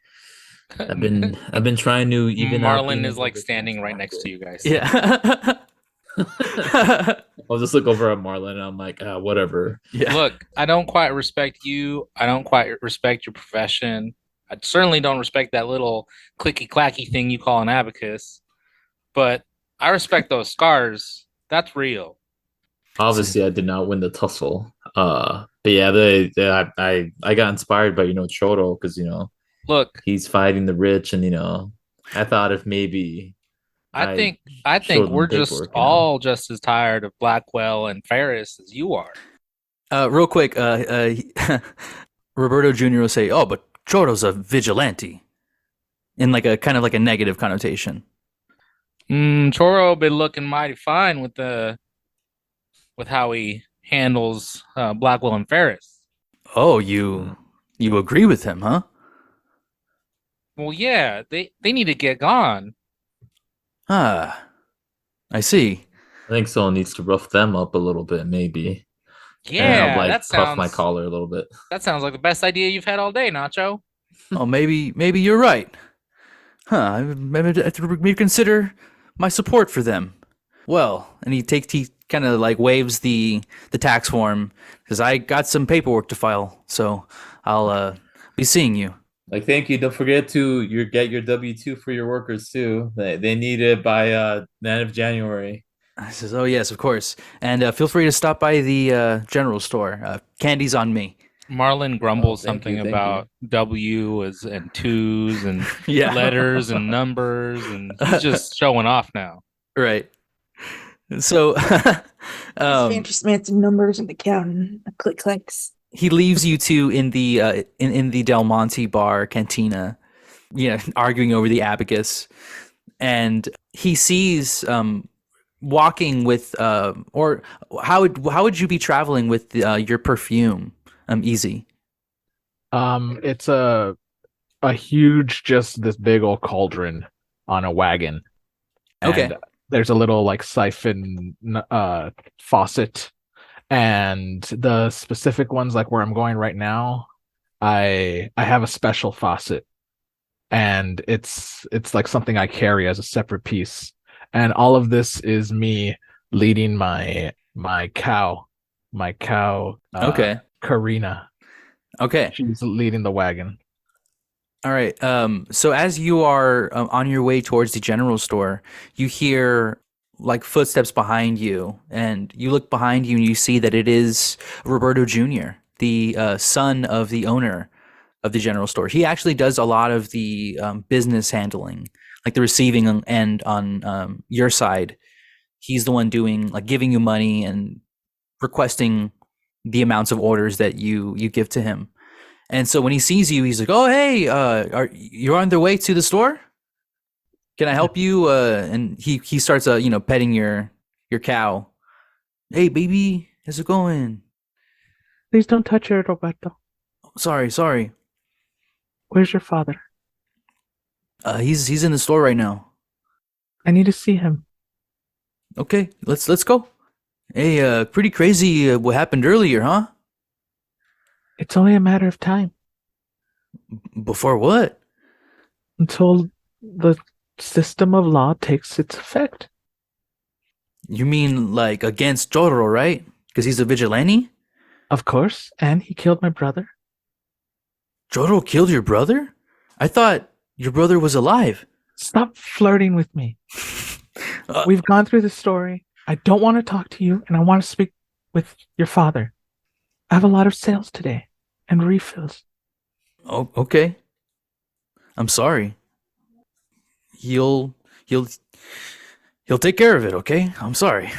I've been trying to even out Marlin being a is like bigger standing tax right next to bracket. you guys. Yeah. I'll just look over at Marlon and I'm like, whatever. Yeah. Look, I don't quite respect you. I don't quite respect your profession. I certainly don't respect that little clicky clacky thing you call an abacus. But I respect those scars. That's real. Obviously, I did not win the tussle. But yeah, I got inspired by Choro because Look, he's fighting the rich, and I thought if maybe I I think I showed think them we're the just paperwork. all just as tired of Blackwell and Farris as you are. Real quick, Roberto Jr. will say, "Oh, but Choro's a vigilante," in like a kind of like a negative connotation. Chorro been looking mighty fine with how he handles Blackwell and Farris. Oh, you agree with him, huh? Well, yeah, they need to get gone. Ah, I see. I think someone needs to rough them up a little bit, maybe. And I'll Yeah, like puff my collar a little bit. that sounds like the best idea you've had all day, Nacho. Oh, maybe you're right. Huh? Maybe I have to reconsider my support for them. Well, and he kind of like waves the tax form because I got some paperwork to file, so I'll be seeing you. Like, thank you. Don't forget to get your W-2 for your workers too. They need it by the end of January. I says, "Oh yes, of course, and feel free to stop by the general store. Candy's on me." Marlin grumbles thank something you, thank about W's and twos and Yeah, letters and numbers, and he's just showing off now. right. So, Just fancy numbers and accounting, click clicks. he leaves you two in the in the Del Monte bar cantina, arguing over the abacus, and he sees walking with or how would you be traveling with your perfume, Easy? It's a huge, just this big old cauldron on a wagon. Okay. And there's a little like siphon faucet, and the specific ones, like where I'm going right now, I have a special faucet, and it's like something I carry as a separate piece. And all of this is me leading my cow, Okay. Karina. Okay. She's leading the wagon. All right. So as you are on your way towards the general store, you hear like footsteps behind you, and you look behind you and you see that it is Roberto Jr., the son of the owner of the general store. He actually does a lot of the business handling, like the receiving end on your side. He's the one doing like giving you money and requesting the amounts of orders that you give to him. And so when he sees you, he's like, "Oh, hey, are you on their way to the store? Can I help you?" And he starts, petting your cow. "Hey, baby, how's it going?" Please don't touch her, Roberto. Sorry. Where's your father? He's in the store right now. I need to see him. Okay, let's go. Hey, pretty crazy what happened earlier, huh? It's only a matter of time Before what? until the system of law takes its effect. You mean like against Chorro, right? Because he's a vigilante? Of course. And he killed my brother. Chorro killed your brother? I thought your brother was alive. Stop flirting with me. Uh, We've gone through this story. I don't want to talk to you, and I want to speak with your father. I have a lot of sales today and refills. Oh, okay. I'm sorry. He'll take care of it, okay? I'm sorry.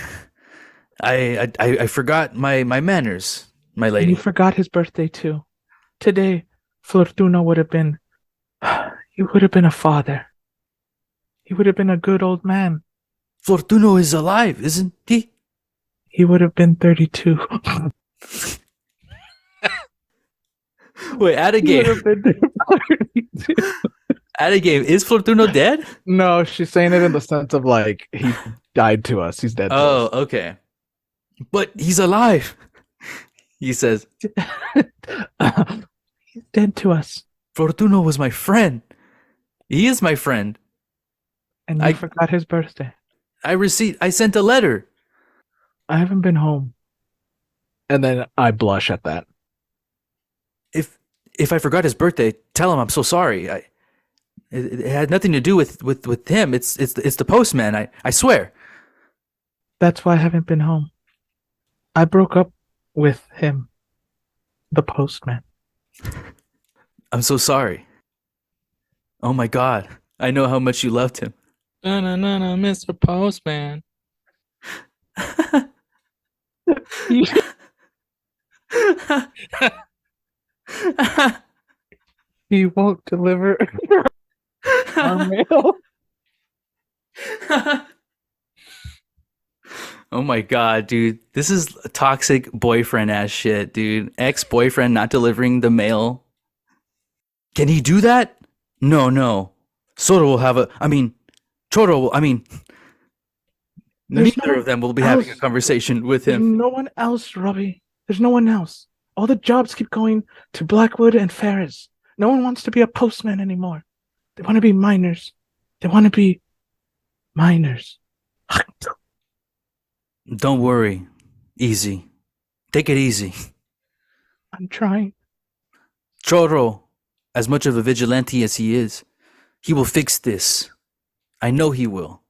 I forgot my manners, my And lady. you forgot his birthday too. Today, Fortuno would have been he would have been a father. He would have been a good old man. Fortuno is alive, isn't he? He would have been 32. Wait, at a He would game. have been 32. At a game. Is Fortuno dead? No, she's saying it in the sense of like he died to us. He's dead to Oh, us. okay. But he's alive. He says, He's dead to us. Fortuno was my friend. He is my friend. And you forgot his birthday. I sent a letter. I haven't been home. And then I blush at that. If I forgot his birthday, tell him I'm so sorry. It had nothing to do with him. It's the postman. I swear. That's why I haven't been home. I broke up with him, the postman. I'm so sorry. Oh my God. I know how much you loved him. No, Mr. Postman. He won't deliver our mail. Oh my God, dude. This is toxic boyfriend ass shit, dude. Ex-boyfriend not delivering the mail. Can he do that? No. Chorro will have There's neither no of them will be one having a else. conversation with There's him. no one else, Robbie. There's no one else. All the jobs keep going to Blackwood and Farris. No one wants to be a postman anymore. They want to be miners. Don't worry. Easy. Take it easy. I'm trying. Chorro, as much of a vigilante as he is, he will fix this. I know he will.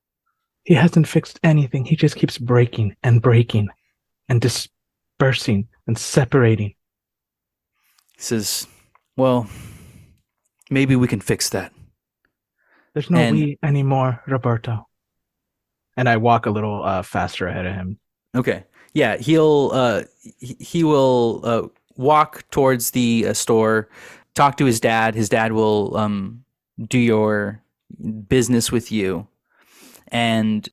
He hasn't fixed anything. He just keeps breaking and dispersing and separating. He says, well, maybe we can fix that. There's no And- we anymore, Roberto. And I walk a little faster ahead of him. Okay. Yeah, he will walk towards the store, talk to his dad. His dad will do your business with you. And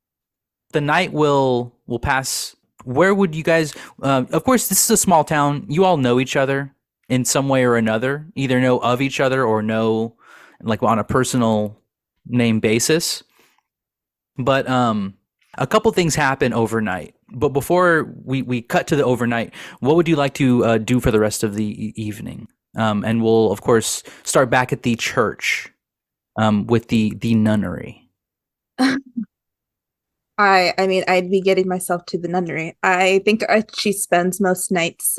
the night will pass. Where would you guys of course this is a small town. You all know each other in some way or another. Either know of each other or know like on a personal name basis. But a couple things happen overnight. But before we cut to the overnight, what would you like to do for the rest of the evening? And we'll, of course, start back at the church with the nunnery. I mean, I'd be getting myself to the nunnery. I think she spends most nights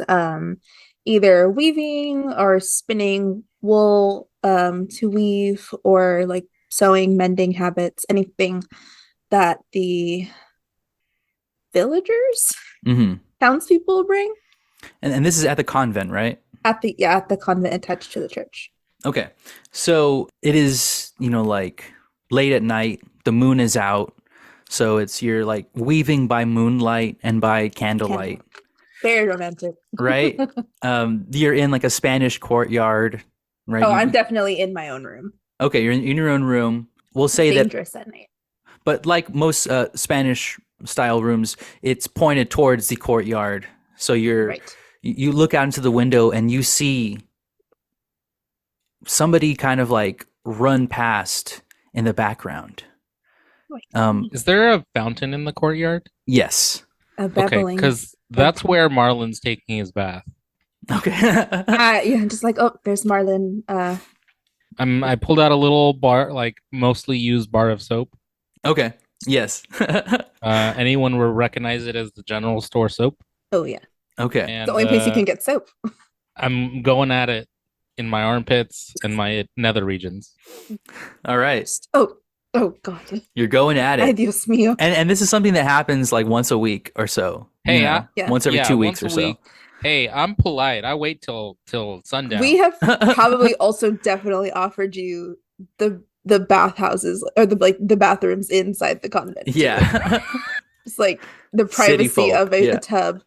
either weaving or spinning wool to weave, or like sewing, mending habits, anything that the villagers, Mm-hmm. townspeople bring And this is at the convent, right? at the convent attached to the church. Okay. So it is, like late at night, the moon is out. So you're like weaving by moonlight and by candlelight, Very romantic. right? You're in like a Spanish courtyard, right? Oh, I'm definitely in my own room. Okay, you're in your own room. We'll say that, Dangerous at night. but like most Spanish style rooms, it's pointed towards the courtyard. So Right. you look out into the window and you see somebody kind of like run past in the background. Is there a fountain in the courtyard? Yes. A Okay, babbling. because that's where Marlin's taking his bath. Okay. Yeah, just like, oh, there's Marlin. I pulled out a little bar, like mostly used bar of soap. Okay. Yes. Anyone will recognize it as the general store soap. Oh yeah, Okay. And the only place you can get soap. I'm going at it in my armpits and my nether regions. All right. Oh God. You're going at Ay, it. Dios mío. And this is something that happens like once a week or so. Hey, Yeah. once every 2 weeks once or a week. Hey, I'm polite. I wait till sundown. We have probably also definitely offered you the bathhouses or the bathrooms inside the convent. so. too. Yeah. It's like the City privacy folk, of a yeah. tub.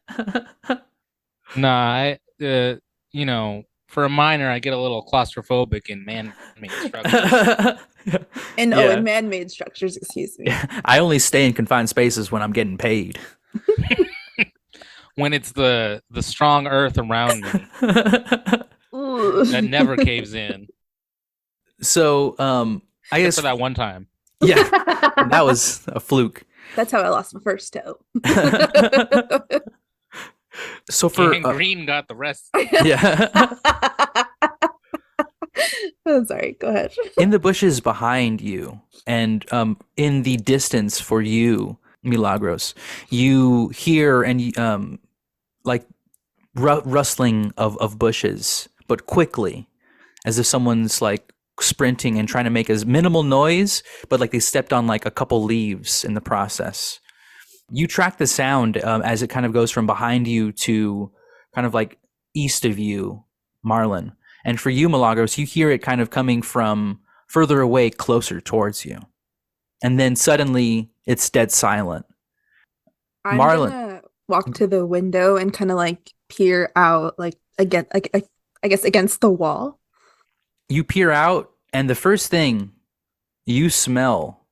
Nah, for a minor, I get a little claustrophobic in man-made structures. And Yeah. in man-made structures, excuse me. I only stay in confined spaces when I'm getting paid. When it's the strong earth around me Ooh. that never caves in. So, I Except guess for that one time. yeah, that was a fluke. That's how I lost my first toe. So for And Green got the rest. yeah, I'm sorry, go ahead. in the bushes behind you, and in the distance for you, Milagros, you hear and like rustling of bushes, but quickly, as if someone's like sprinting and trying to make as minimal noise, but like they stepped on like a couple leaves in the process. You track the sound as it kind of goes from behind you to kind of like east of you, Marlin. And for you, Milagros, you hear it kind of coming from further away, closer towards you. And then suddenly it's dead silent. I'm Marlin. gonna walk to the window and kind of like peer out, like again, like I guess against the wall. You peer out, and the first thing you smell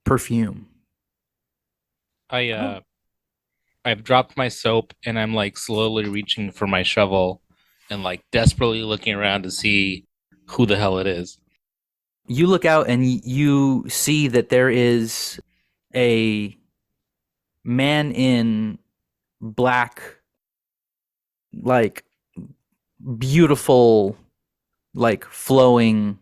perfume. I've dropped my soap and I'm like slowly reaching for my shovel and like desperately looking around to see who the hell it is. You look out and you see that there is a man in black, like beautiful, like flowing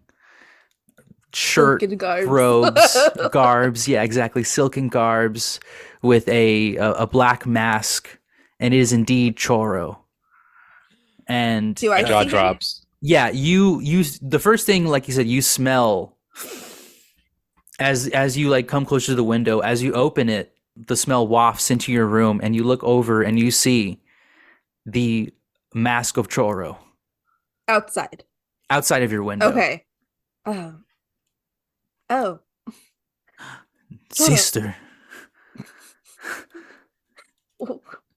shirt, Silken garbs. garbs. Yeah, exactly. Silken garbs with a black mask. And it is indeed Chorro. And Do I My jaw see him? drops. yeah, you the first thing, like you said, you smell as you like come closer to the window, as you open it, the smell wafts into your room, and you look over and you see the mask of Chorro Outside. outside of your window. Okay. Oh. Sister.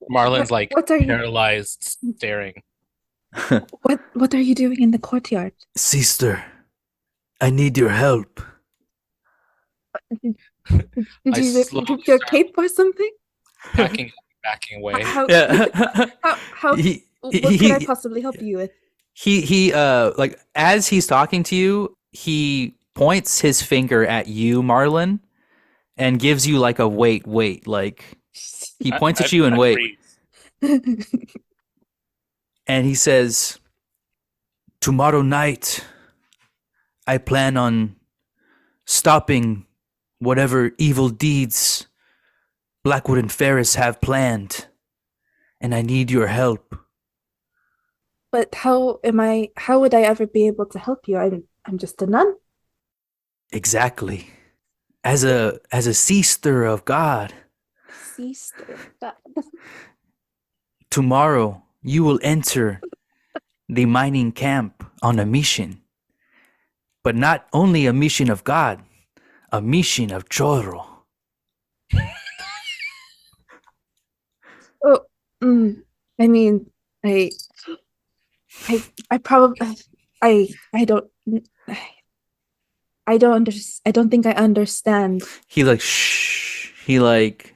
Marlin's like what are you paralyzed, staring. what are you doing in the courtyard? Sister, I need your help. Did I you rip slowly your start- cape or something? Backing away. How, Yeah. how he, what could I possibly help you with? he like as he's talking to you, he points his finger at you, Marlin, and gives you like a wait, like he points at you and wait. freeze. And he says, tomorrow night, I plan on stopping whatever evil deeds Blackwood and Farris have planned, and I need your help. But how would I ever be able to help you? I'm just a nun. Exactly. As a sister of God, Sister. tomorrow you will enter the mining camp on a mission. But not only a mission of God, a mission of Chorro. Oh, I mean, I probably I don't I don't think I understand. He like shh. He like,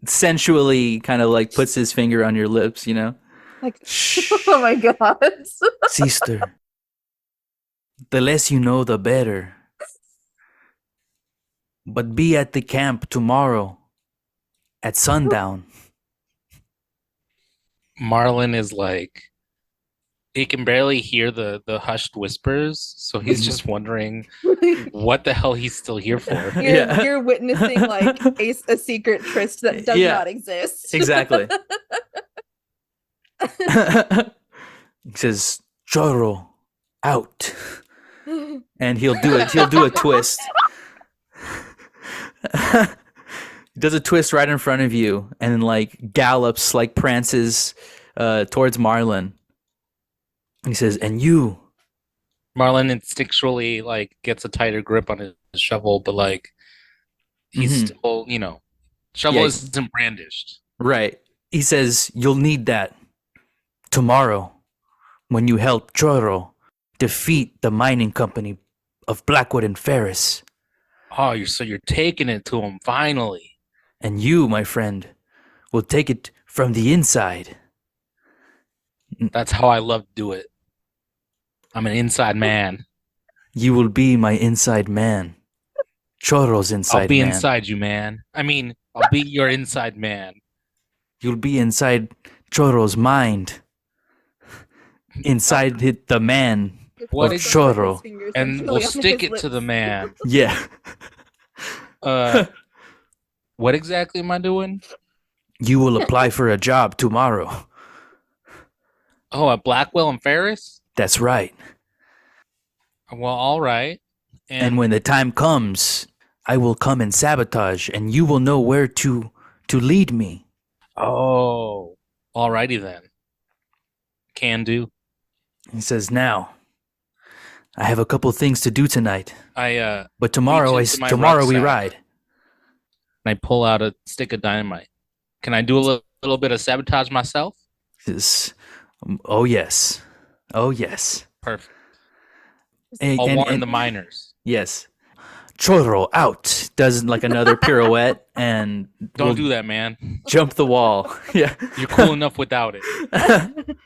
sensually kind of like puts his finger on your lips, Like, Shh. oh my god. Sister, the less you know, the better. But be at the camp tomorrow at sundown. Marlin is like he can barely hear the hushed whispers, so he's just wondering what the hell he's still here for. You're witnessing like a secret tryst that does Yeah. not exist. Exactly. He says, Chorro, out. And he'll do it. He'll do a twist. He does a twist right in front of you and then like gallops, like prances towards Marlin. He says, and you. Marlin instinctually like gets a tighter grip on his shovel, but like he's Mhm. still, shovel Yeah. isn't brandished. Right. He says, you'll need that tomorrow when you help Chorro defeat the mining company of Blackwood and Farris. Oh, you're taking it to him finally. And you, my friend, will take it from the inside. That's how I love to do it. I'm an inside man. You will be my inside man. Chorro's inside I'll be man. inside you, man. I mean, I'll be your inside man. You'll be inside Chorro's mind. Inside the man. What of is- Chorro. And we'll stick it to the man. Yeah. What exactly am I doing? You will apply for a job tomorrow. Oh, at Blackwell and Ferris? That's right. Well, all right. And when the time comes, I will come and sabotage, and you will know where to lead me. Oh, alrighty then. Can do. He says, now, I have a couple things to do tonight, but tomorrow reach into my tomorrow we rucksack. ride. And I pull out a stick of dynamite. Can I do a little bit of sabotage myself? He says, oh yes. Oh yes. Perfect. And- I'll and- warn and- the miners. Yes. Chorro out. Does like another pirouette and Don't will do that, man. jump the wall. Yeah. You're cool enough without it.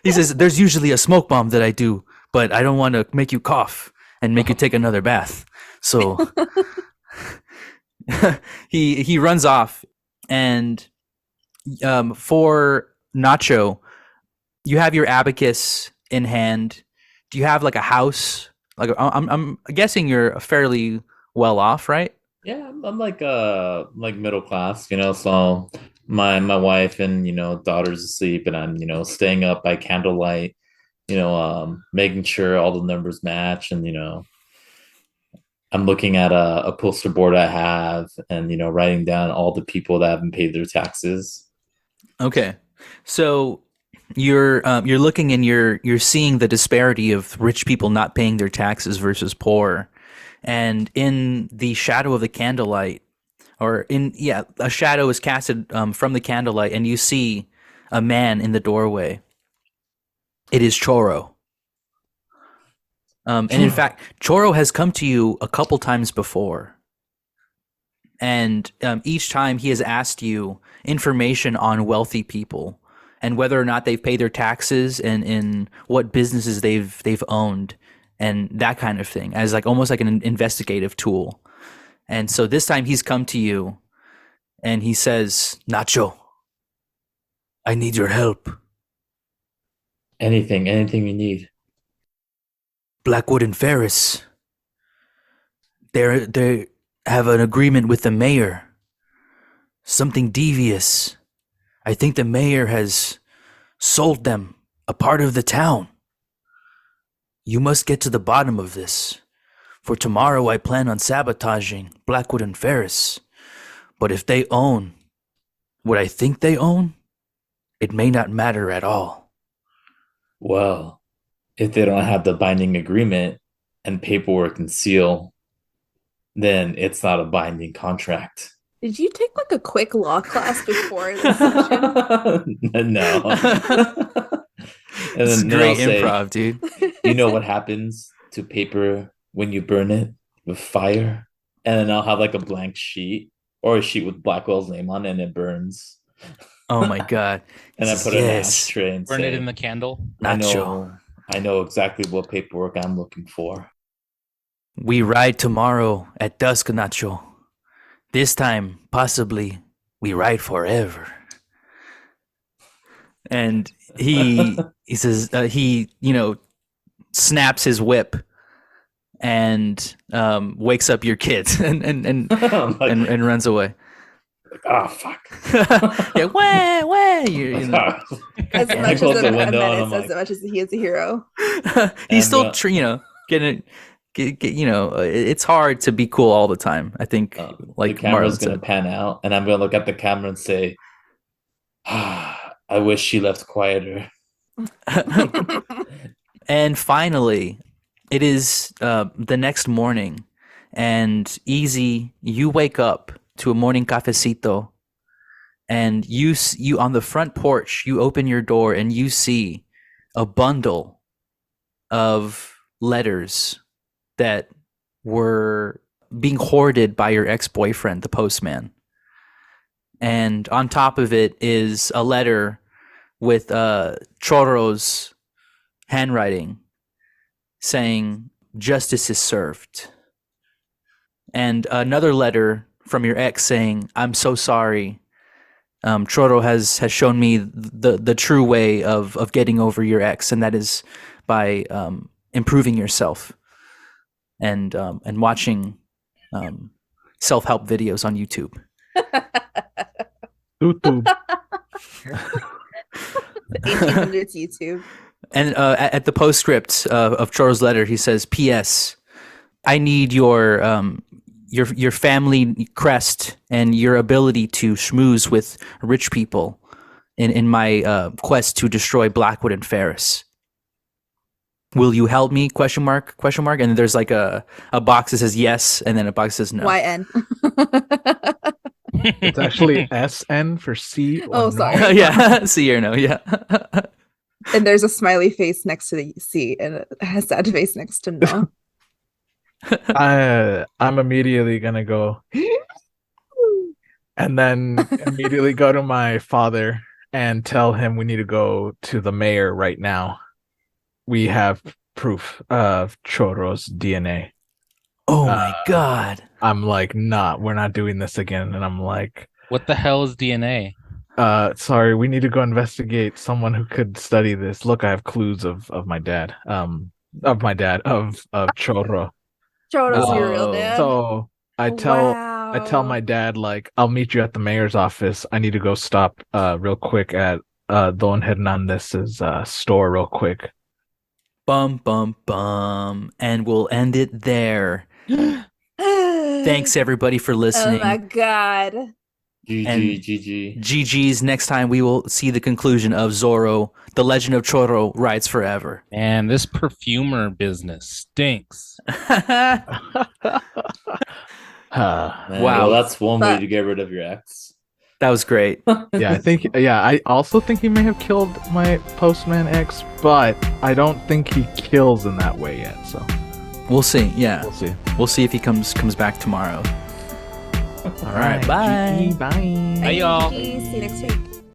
He says, there's usually a smoke bomb that I do, but I don't want to make you cough and make you take another bath. So he runs off, and for Nacho, you have your abacus in hand. Do you have like a house? Like I'm guessing you're fairly well off, right? Yeah, I'm like middle class, so my wife and daughter's asleep, and I'm staying up by candlelight, making sure all the numbers match, and I'm looking at a poster board I have, and writing down all the people that haven't paid their taxes. Okay, so you're looking and you're seeing the disparity of rich people not paying their taxes versus poor, and in the shadow of the candlelight, a shadow is casted from the candlelight, and you see a man in the doorway. It is Chorro. And in fact, Chorro has come to you a couple times before. And each time he has asked you information on wealthy people and whether or not they've paid their taxes and in what businesses they've owned and that kind of thing, as like almost like an investigative tool. And so this time he's come to you and he says, Nacho, I need your help. Anything you need. Blackwood and Farris, they have an agreement with the mayor. Something devious. I think the mayor has sold them a part of the town. You must get to the bottom of this. For tomorrow I plan on sabotaging Blackwood and Farris. But if they own what I think they own, it may not matter at all. Well, if they don't have the binding agreement and paperwork and seal, then it's not a binding contract. Did you take like a quick law class before this session? No. And It's then great I'll say, improv, dude. you know what happens to paper when you burn it with fire? And then I'll have like a blank sheet or a sheet with Blackwell's name on it, and it burns. Oh my god. And I put it in an Yes. ashtray and Burn say, it in the candle. Nacho. I know exactly what paperwork I'm looking for. We ride tomorrow at dusk, Nacho. This time, possibly, we ride forever. and he says he snaps his whip and wakes up your kids and runs away. Oh fuck! Yeah, wah. You know. As I much close as the a window and I'm menace, as like, much as he is a hero. He's And, still getting. It's hard to be cool all the time. I think, the like camera's Marlon gonna said. pan out, and I'm gonna look at the camera and say, "I wish she left quieter." And finally, it is the next morning, and Easy, you wake up to a morning cafecito, and you on the front porch, you open your door and you see a bundle of letters that were being hoarded by your ex-boyfriend, the postman. And on top of it is a letter with Chorro's handwriting saying justice is served, and another letter from your ex saying, I'm so sorry, Chorro has shown me the true way of getting over your ex, and that is by improving yourself and watching self-help videos on YouTube. YouTube. The 1800s YouTube. And at the postscript of Chorro's letter, he says, P.S. I need your family crest and your ability to schmooze with rich people in my quest to destroy Blackwood and Farris. Will you help me? Question mark. And there's like a box that says yes, and then a box that says no. YN. It's actually SN for C. Or Oh, no. sorry. Yeah, see or no, yeah. And there's a smiley face next to the C and a sad face next to no. I'm immediately gonna go and then immediately go to my father and tell him we need to go to the mayor right now. We have proof of Chorro's DNA. Oh my god. I'm like, nah, we're not doing this again. And I'm like, What the hell is DNA? sorry, we need to go investigate someone who could study this. Look, I have clues of my dad. Of Chorro. Chorro's your real Oh. dad. So I tell my dad, like, I'll meet you at the mayor's office. I need to go stop real quick at Don Hernandez's store real quick. Bum, bum, bum. And we'll end it there. Thanks, everybody, for listening. Oh my god. GG. GG's. Next time, we will see the conclusion of Zorro, The Legend of Chorro rides forever. And this perfumer business stinks. Man, Wow. well, that's one way But- to get rid of your ex. That was great. I also think he may have killed my postman ex, but I don't think he kills in that way yet. So We'll see. Yeah. we'll see. We'll see if he comes back tomorrow. All right. Bye. Bye. Bye, y'all. See you next week.